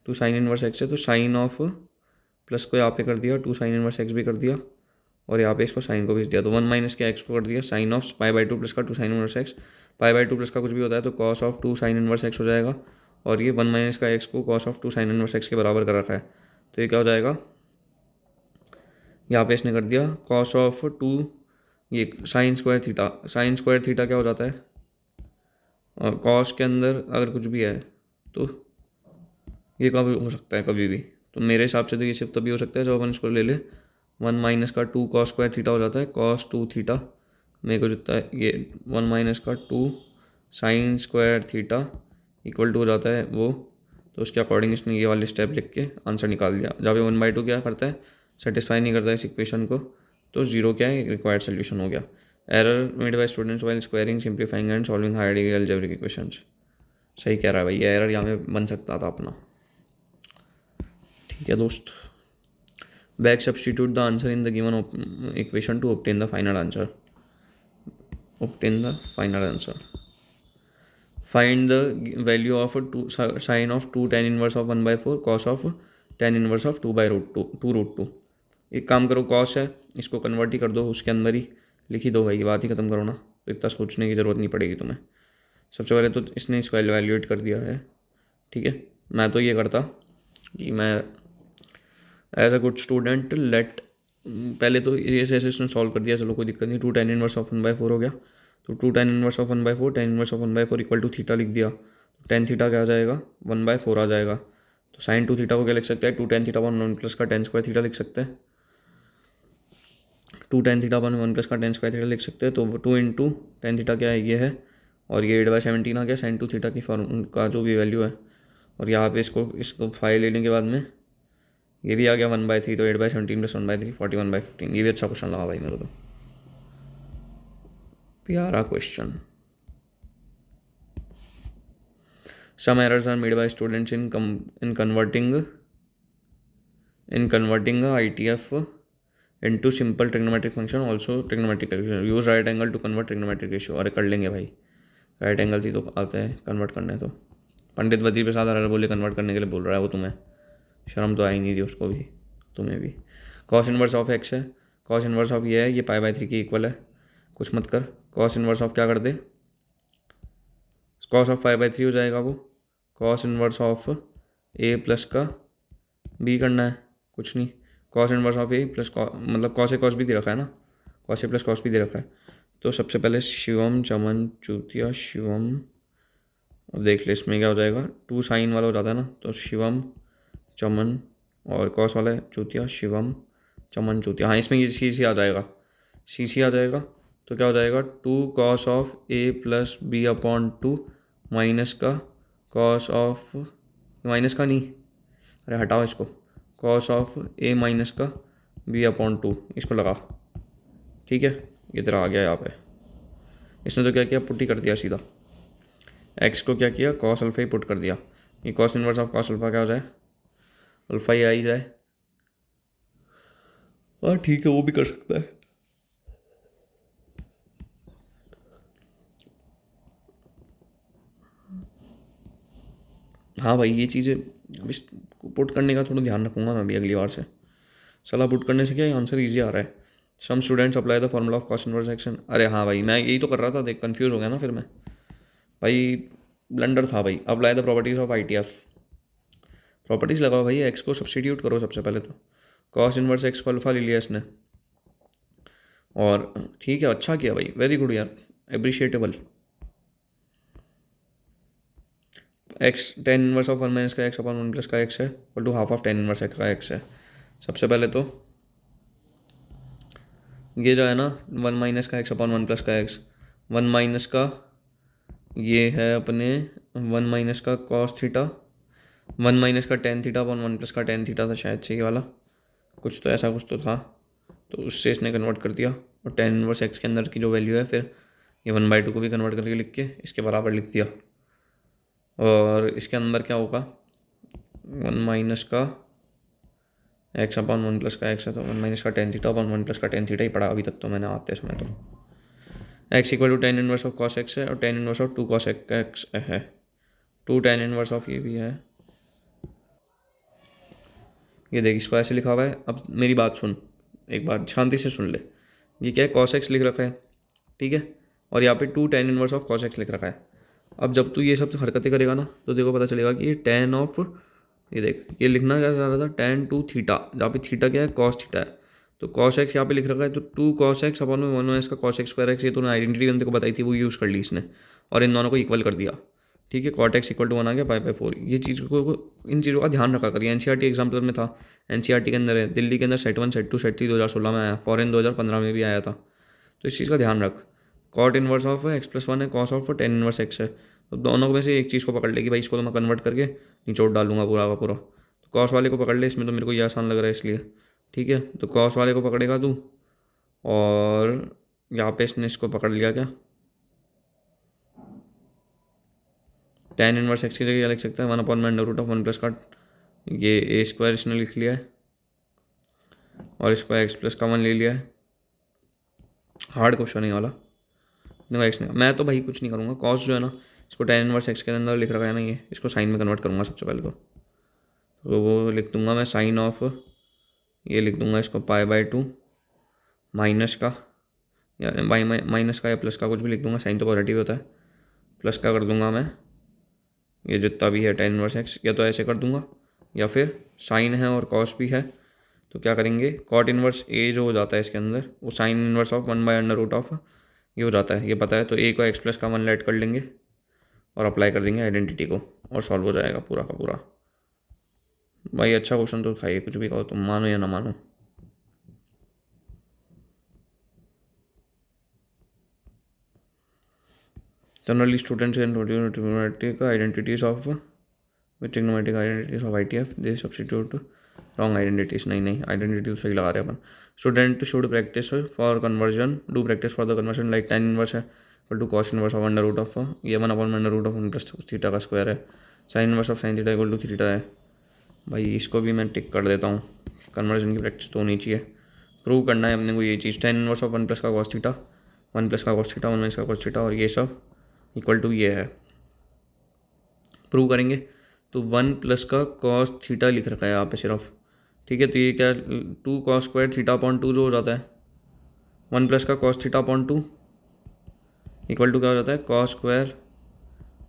Speaker 1: 2 साइन इनवर्स एक्स है तो साइन ऑफ प्लस को यहाँ पे कर दिया 2 साइन इनवर्स एक्स भी कर दिया और यहाँ पे इसको साइन को भेज दिया तो 1 माइनस के एक्स को कर दिया साइन ऑफ π/2 प्लस का 2 साइन इनवर्स एक्स, π/2 प्लस का कुछ भी होता है तो cos of 2 sine inverse x हो जाएगा और ये 1 माइनस का एक्स को cos of 2 sine inverse x के बराबर कर रखा है तो ये क्या हो जाएगा, यहाँ पे इसने कर दिया कॉस ऑफ 2 ये sign square theta, sign square theta क्या हो जाता है, और कॉस के अंदर अगर कुछ भी है तो ये कभी हो सकता है कभी भी, तो मेरे हिसाब से तो ये सिर्फ तभी हो सकता है जब अपन इसको ले ले 1 माइनस का 2 कॉस स्क्वायर थीटा हो जाता है कॉस 2 थीटा, मेरे को जितना है ये 1 माइनस का 2 sine square theta equal to हो जाता है वो, तो उसके अकॉर्डिंग इसने ये वाले स्टेप लिख के आंसर निकाल दिया। जब ये 1/2 क्या करता है, सेटिस्फाई नहीं करता है इस इक्वेशन को, तो 0 क्या है, रिक्वायर्ड सोल्यूशन हो गया। Error made by students while squaring simplifying and solving higher degree algebraic equations. सही कह रहा है भाई, ये एरर यहाँ में बन सकता था अपना। ठीक है दोस्त, back substitute the answer in the given equation two obtain the final answer, obtain the final answer. Find the value of 2 sin of 2 tan inverse of 1/4 cos of tan inverse of 2/√2। एक काम करो, cos है इसको convert ही कर दो, उसके अंदर ही लिख ही दो भाई, बात ही खत्म करो ना, तो इतना सोचने की ज़रूरत नहीं पड़ेगी तुम्हें। सबसे पहले तो इसने इसको एवेल्यूएट कर दिया है। ठीक है, मैं तो ये करता कि मैं as a good student let, पहले तो ऐसे इसने सॉल्व कर दिया, चलो कोई दिक्कत नहीं। 2 tan इनवर्स ऑफ 1/4 हो गया तो 2 tan inverse of 1/4 tan inverse of 1/4 equal to theta लिख दिया, तो tan थीटा क्या आ जाएगा 1/4 आ जाएगा। तो साइन 2 थीटा को क्या लिख सकते हैं, 2 tan थीटा 1 प्लस का tan स्क्वायर थीटा लिख सकते हैं, 2 tan थीटा 1 प्लस का tan स्क्वायर थीटा लिख सकते हैं। तो 2 इंटू tan थीटा क्या है ये है, और ये 8/17 आ गया साइन 2 थीटा की फॉर्म का जो भी वैल्यू है, और यहाँ पे इसको फाइव लेने के बाद में ये भी आ गया 1/3, तो 8/17 प्लस 1/3 41/15। ये भी अच्छा क्वेश्चन लगा भाई मेरे को, तो प्यारा question. Some errors are made by students in converting a ITF into simple trigonometric function, also trigonometric calculation. Use right angle to convert trigonometric ratio। अरे कर लेंगे भाई, राइट एंगल ही तो आते हैं कन्वर्ट करने, तो पंडित बद्री प्रसाद अरे बोले कन्वर्ट करने के लिए बोल रहा है वो, तुम्हें शर्म तो आई नहीं थी उसको भी, तुम्हें भी। कॉस इनवर्स ऑफ एक्स है, कॉस इनवर्स ऑफ ये है, ये π/3 के इक्वल है, कुछ मत कर, कॉस इनवर्स ऑफ क्या कर दे, कॉस ऑफ π/3 हो जाएगा वो, cos inverse of A plus का बी करना है, कुछ नहीं, cos inverse of A plus मतलब कॉस ए कॉस भी दे रखा है ना, कॉस ए प्लस कॉस भी दे रखा है। तो सबसे पहले शिवम चमन चूतिया शिवम, अब देख ले इसमें क्या हो जाएगा, 2 साइन वाला हो जाता है ना, तो शिवम चमन और कॉस वाला है चूतिया शिवम चमन चूतिया, हाँ इसमें ये सी आ जाएगा, सी आ जाएगा, तो क्या हो जाएगा 2 cos of A plus B upon 2 minus का कॉस ऑफ, माइनस का नहीं, अरे हटाओ इसको, कॉस ऑफ ए माइनस का बी अपॉन 2 इसको लगा। ठीक है, ये तेरा आ गया यहाँ पे। इसने तो क्या किया, पुट ही कर दिया सीधा। एक्स को क्या किया, कॉस अल्फा ही पुट कर दिया। ये cos inverse of cos alpha क्या हो जाए, अल्फा ही आ ही जाए। हाँ ठीक है, वो भी कर सकता है। हाँ भाई ये चीज़ें अब इस पुट करने का थोड़ा ध्यान रखूंगा मैं भी अगली बार से। सलाह पुट करने से क्या है, आंसर ईजी आ रहा है। Some students apply the formula of cos inverse action. अरे हाँ भाई, मैं यही तो कर रहा था, देख कंफ्यूज हो गया ना फिर मैं। भाई ब्लंडर था भाई। Apply the properties of I T F. Properties लगाओ भाई, एक्स को सब्सटीट्यूट करो सबसे पहले तो। कॉस इनवर्स एक्स को अल्फा ले लिया इसने, और ठीक है, अच्छा किया भाई, वेरी गुड यार, appreciable. X tan inverse of one minus का एक्स अपॉन वन प्लस का एक्स है, equal to half of tan inverse x का एक्स है। सबसे पहले तो ये जो है ना, वन माइनस का एक्स अपॉन वन प्लस का एक्स, वन माइनस का ये है अपने वन माइनस का कॉस थीटा, वन माइनस का tan theta upon one plus का टेन थीटा था शायद से, ये वाला कुछ तो ऐसा कुछ तो था। तो उससे इसने कन्वर्ट कर दिया, और टेन इनवर्स एक्स के अंदर की जो वैल्यू है फिर ये वन बाई टू को भी कन्वर्ट करके लिख के इसके बराबर लिख दिया। और इसके अंदर क्या होगा, वन माइनस का एक्स अपॉन वन प्लस का एक्स है, तो वन माइनस का tan theta upon one plus का टेन थीटा ही पढ़ा अभी तक तो मैंने आते समय तो। X equal to tan inverse of cos x है, और tan inverse of two cos x है, टू टेन इनवर्स ऑफ ये भी है। ये देख, इसको ऐसे लिखा हुआ है। अब मेरी बात सुन, एक बार शांति से सुन ले। ये क्या है, कॉस एक्स लिख रखा है, ठीक है, और यहाँ पे two tan inverse of cos x लिख रखा है। अब जब तू ये सब हरकतें करेगा ना, तो देखो पता चलेगा कि ये टेन ऑफ, ये देख ये लिखना क्या चाह रहा था, टेन टू थीटा, जहाँ पे थीटा क्या है, कॉस थीटा है। तो कॉस एक्स यहाँ पे लिख रखा है, तो टू कॉस एक्स अपॉन में वन माइनस का कॉस एक्स स्क्वायर एक्स, ये तो आइडेंटिटी बनते को बताई थी, वो यूज़ कर ली इसने, और इन दोनों को इक्वल कर दिया। ठीक है, cot X equal to one आ गया, 5/4। ये चीज़ को इन चीज़ों का ध्यान रखा करिए। एनसीईआरटी एग्जाम्पल में था, एनसीईआरटी के अंदर है, दिल्ली के अंदर set one set two set three 2016 में आया, फॉरेन 2015 में भी आया था। तो इस चीज़ का ध्यान रख। Cot inverse of x plus one है, cos of tan inverse x है, तो दोनों में से एक चीज़ को पकड़ लेगी भाई, इसको तो मैं कन्वर्ट करके निचोड़ डालूंगा पूरा का पूरा। तो कॉस वाले को पकड़ ले, इसमें तो मेरे को ये आसान लग रहा है इसलिए। ठीक है, तो कॉस वाले को पकड़ेगा तू, और यहाँ पे इसने इसको पकड़ लिया क्या, टेन इनवर्स एक्स की जगह क्या लिख सकता है, वन अपॉन में under root of one plus का ये ए स्क्वायर इसने लिख लिया है, और इसको एक्स प्लस का वन ले लिया है। हार्ड क्वेश्चन है वाला। देखो एक्स नहीं, मैं तो भाई कुछ नहीं करूँगा, कॉस जो है ना, इसको टेन इनवर्स एक्स के अंदर लिख रखा है ना, ये इसको साइन में कन्वर्ट करूँगा सबसे पहले तो वो लिख दूंगा मैं साइन ऑफ, ये लिख दूंगा इसको पाई/2 माइनस का, या माइनस का या प्लस का कुछ भी लिख दूंगा, साइन तो पॉजिटिव होता है, प्लस का कर दूंगा मैं ये जितना भी है टेन इनवर्स एक्स, या तो ऐसे कर दूंगा, या फिर साइन है और कॉस भी है, तो क्या करेंगे, कॉट इनवर्स ए जो हो जाता है इसके अंदर, वो sine inverse of one by under root of ये हो जाता है, ये पता है, तो ए को एक्स प्लस का वन लेट कर लेंगे और अप्लाई कर देंगे आइडेंटिटी को, और सॉल्व हो जाएगा पूरा का पूरा। भाई अच्छा क्वेश्चन तो था ये, कुछ भी कहो तुम, मानो या ना मानो। Generally students and trigonometric identities of trigonometric identities of ITF they substitute wrong identities. नहीं आइडेंटिटी तो सही लगा रहे हैं अपन। Student should practice for conversion, do practice for the conversion like tan inverse है equal to cos inverse of under root of ये one upon under root of one plus theta का स्क्वायर है, sine inverse of sine theta equal to theta है। भाई इसको भी मैं टिक कर देता हूँ, कन्वर्जन की प्रैक्टिस तो होनी चाहिए। प्रूव करना है अपने को ये चीज़, tan inverse of one plus का कॉस थीटा, वन प्लस का कॉस थीटा, वन माइनस का कॉस थीटा, और ये सब इक्वल टू ये है। प्रूव करेंगे तो वन प्लस का कॉस थीटा लिख रखा है यहाँ पे सिर्फ, ठीक है, तो ये क्या, two cos square theta upon two जो हो जाता है, वन प्लस का cos theta upon two equal to क्या हो जाता है, cos square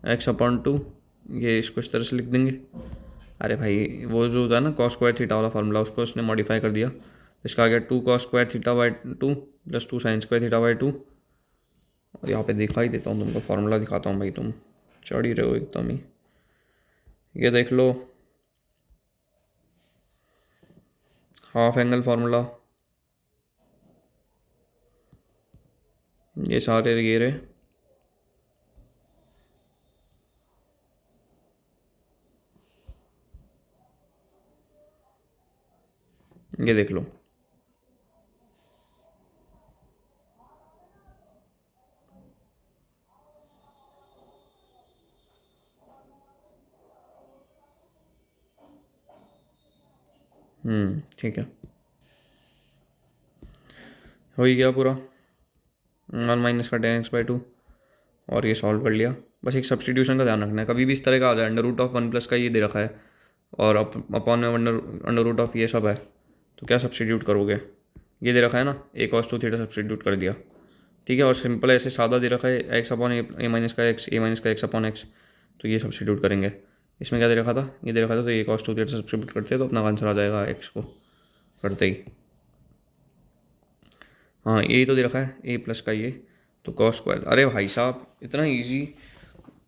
Speaker 1: x upon two, ये इसको इस तरह से लिख देंगे। अरे भाई वो जो होता है ना कॉस स्क्वायर थीटा वाला फार्मूला, उसको इसने मॉडिफाई कर दिया, इसका आ गया two cos square theta by two plus two sine square theta by two. और यहाँ पे दिखा ही देता हूँ तुमको, फार्मूला दिखाता हूँ भाई, तुम चढ़ ही रहे हो एकदम ही। ये देख लो, हाफ एंगल फार्मूला, ये सारे ये रहे, ये देख लो, ठीक है, हो ही गया पूरा। 1 - का tan x/2 और ये सॉल्व कर लिया। बस एक सब्सटीट्यूशन का ध्यान रखना है, कभी भी इस तरह का आ जाए √(1 + का ये दे रखा है और अपॉन में अंडर रूट ऑफ ये सब है, तो क्या सब्सटीट्यूट करोगे? ये दे रखा है ना, a cos 2 थीटा सब्सटीट्यूट कर दिया, ठीक है। और सिंपल ऐसे सादा दे रखा है x/a - का x अपॉन x, तो ये सब्सटीट्यूट करेंगे। इसमें क्या दे रखा था? ये दे रखा था, तो a cos 2 थीटा सब्सटीट्यूट करते हैं तो अपना आंसर आ जाएगा x को करते ही। हाँ, ए तो दे रखा है a+ का ये, तो cos स्क्वायर। अरे भाई साहब इतना इजी,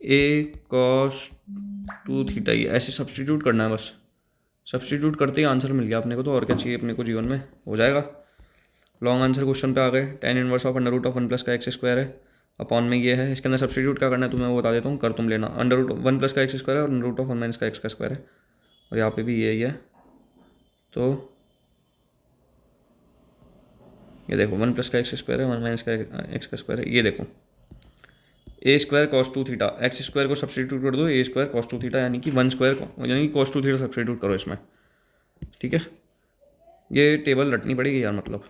Speaker 1: a cos 2 थीटा, ये ऐसे सब्सटीट्यूट करना है बस। सब्सटीट्यूट करते ही आंसर मिल गया अपने को, तो और क्या चाहिए अपने को जीवन में, हो जाएगा। लॉन्ग आंसर क्वेश्चन पे आ गए। tan 1 का x² है, अपॉन में ये है, इसके अंदर सब्सटीट्यूट क्या करना है तुम्हें वो बता देता हूँ, कर तुम लेना। अंडर रूट 1 का x² है और √(1 - का x²) है, और यहाँ पे भी यही है। तो ये देखो 1 + का x² है, 1 - का x², है। ये देखो a² cos 2 थीटा, x² को सब्सटीट्यूट कर दो, a² cos 2 थीटा, यानी कि 1² यानी कि cos 2 थीटा सब्सटीट्यूट करो इसमें, ठीक है। ये टेबल रटनी पड़ेगी यार, मतलब।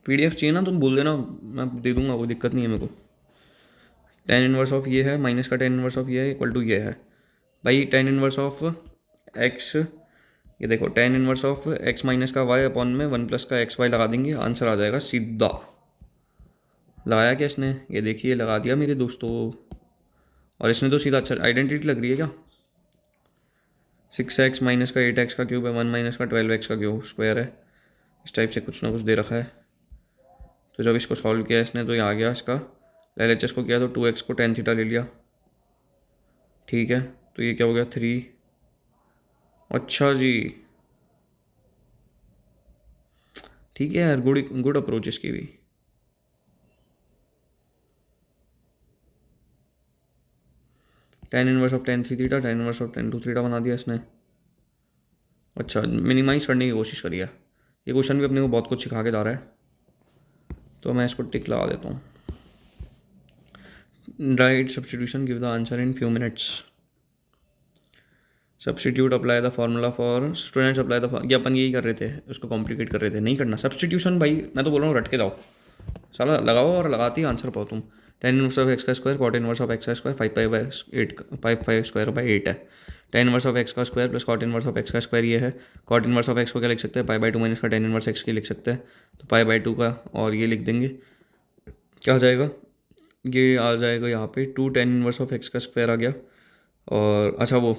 Speaker 1: PDF चाहिए ना, तुम बोल देना, मैं दे दूंगा, कोई दिक्कत नहीं है मेरे को। tan 1 ये है, माइनस का tan 1 ये है, इक्वल टू ये है भाई। tan 1 ये देखो, tan 1 x - y अपॉन में 1 + का xy लगा देंगे, आंसर आ जाएगा सीधा। लगाया क्या इसने? ये देखिए, लगा दिया मेरे दोस्तों। और इसने तो सीधा, अच्छा आइडेंटिटी लग रही है क्या? 6x - का 8x का क्यूब है, 1 - का 12x का क्यूब स्क्वायर है, इस टाइप से कुछ ना कुछ दे रखा है। तो जब इसको सॉल्व किया इसने, तो ये आ गया इसका LHS को किया, तो 2x को tan थीटा ले लिया, ठीक है। तो ये क्या हो गया, 3। अच्छा जी, ठीक है यार, गुड गुड अप्रोच इसकी भी। tan 3 थीटा, tan 2 थीटा बना दिया इसने। अच्छा, मिनिमाइज करने की कोशिश करी है। ये क्वेश्चन भी अपने को बहुत कुछ सिखा के जा रहा है, तो मैं इसको टिक लगा देता हूँ। Right substitution, give the answer in few minutes. Substitute, apply the formula for students, apply the, ये अपन यही कर रहे थे, उसको कॉम्प्लिकेट कर रहे थे, नहीं करना सब्सटीट्यूशन भाई। मैं तो बोल रहा हूँ रट के जाओ साला, लगाओ और लगाते ही आंसर पाओ तुम। tan 1 cot 1 x² 5π/8 है। tan 1 + cot 1 x², ये है। cot 1 x को क्या लिख सकते हैं, π/2 - का tan 1 x की लिख सकते हैं, तो π/2 का, और ये लिख देंगे, क्या आ जाएगा, ये आ जाएगा यहाँ पे 2 tan 1 x² आ गया। और अच्छा, वो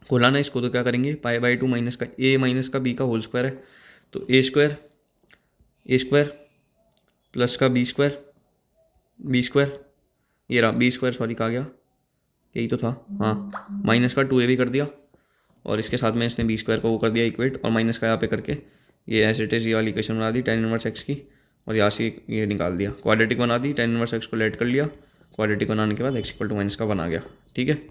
Speaker 1: खोला ना इसको, तो क्या करेंगे, π/2 - का a - का b का होल स्क्वायर है, तो a² प्लस का b², ये रहा b², सॉरी कहा गया, यही तो था, हाँ। माइनस का 2a भी कर दिया, और इसके साथ में इसने b² को वो कर दिया इक्वेट, और माइनस का यहाँ पे करके ये एज इट इज़ ये वाली इक्वेशन बना दी tan 1 x की, और यहाँ से ये निकाल दिया, क्वाड्रेटिक बना दी। tan 1 x को लेट कर लिया, क्वाड्रेटिक बनाने के बाद x = का बना गया, ठीक है।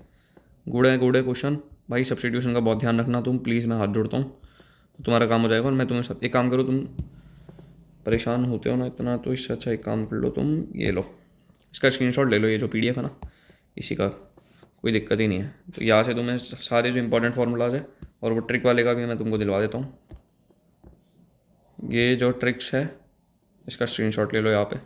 Speaker 1: गुड है क्वेश्चन भाई। सब्सटीट्यूशन का बहुत ध्यान रखना तुम, प्लीज़, मैं हाथ जोड़ता हूँ, तो तुम्हारा काम हो जाएगा। और मैं तुम्हें सब, एक काम करो, तुम परेशान होते हो ना इतना, तो इससे अच्छा एक काम कर लो तुम, ये लो, इसका स्क्रीनशॉट ले लो, ये जो PDF है ना, इसी का, कोई दिक्कत ही नहीं है। तो यहाँ से तुम्हें सारे जो इंपॉर्टेंट फार्मूलाज है, और वो ट्रिक वाले का भी मैं तुमको दिलवा देता हूँ। ये जो ट्रिक्स है, इसका स्क्रीनशॉट ले लो यहाँ पे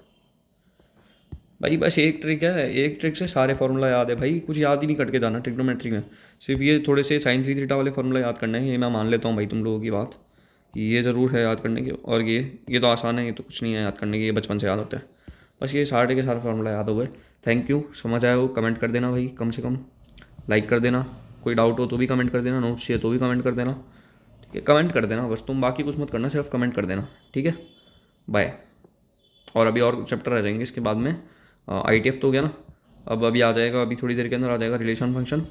Speaker 1: भाई। बस एक ट्रिक है, एक ट्रिक से सारे फार्मूला याद है भाई, कुछ याद ही नहीं करके जाना ट्रिग्नोमेट्री में। सिर्फ ये थोड़े से sin 3 थीटा वाले फार्मूला याद करना है, ये मैं मान लेता हूँ भाई तुम लोगों की बात, ये ज़रूर है याद करने की। और ये तो आसान है, ये तो कुछ नहीं है याद करने की, ये बचपन से याद होता है। बस ये सारे के सारे फार्मूला याद हो गए। थैंक यू, समझ आया हो कमेंट कर देना भाई, कम से कम लाइक कर देना, कोई डाउट हो तो भी कमेंट कर देना, नोट्स चाहिए तो भी कमेंट कर देना, ठीक है। कमेंट कर देना बस, तुम बाकी कुछ मत करना, सिर्फ कमेंट कर देना, ठीक है। बाय। और अभी और चैप्टर रह जाएंगे इसके बाद में, ITF तो हो गया ना, अब अभी आ जाएगा, अभी थोड़ी देर के अंदर आ जाएगा रिलेशन फंक्शन,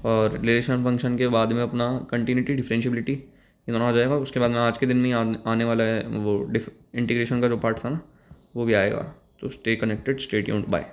Speaker 1: और रिलेशन फंक्शन के बाद में अपना कंटिन्यूटी, डिफरेंशियबिलिटी, ये दोनों आ जाएगा। उसके बाद में आज के दिन में आने वाला है वो इंटीग्रेशन का जो पार्ट था ना, वो भी आएगा। तो stay connected, stay tuned, bye.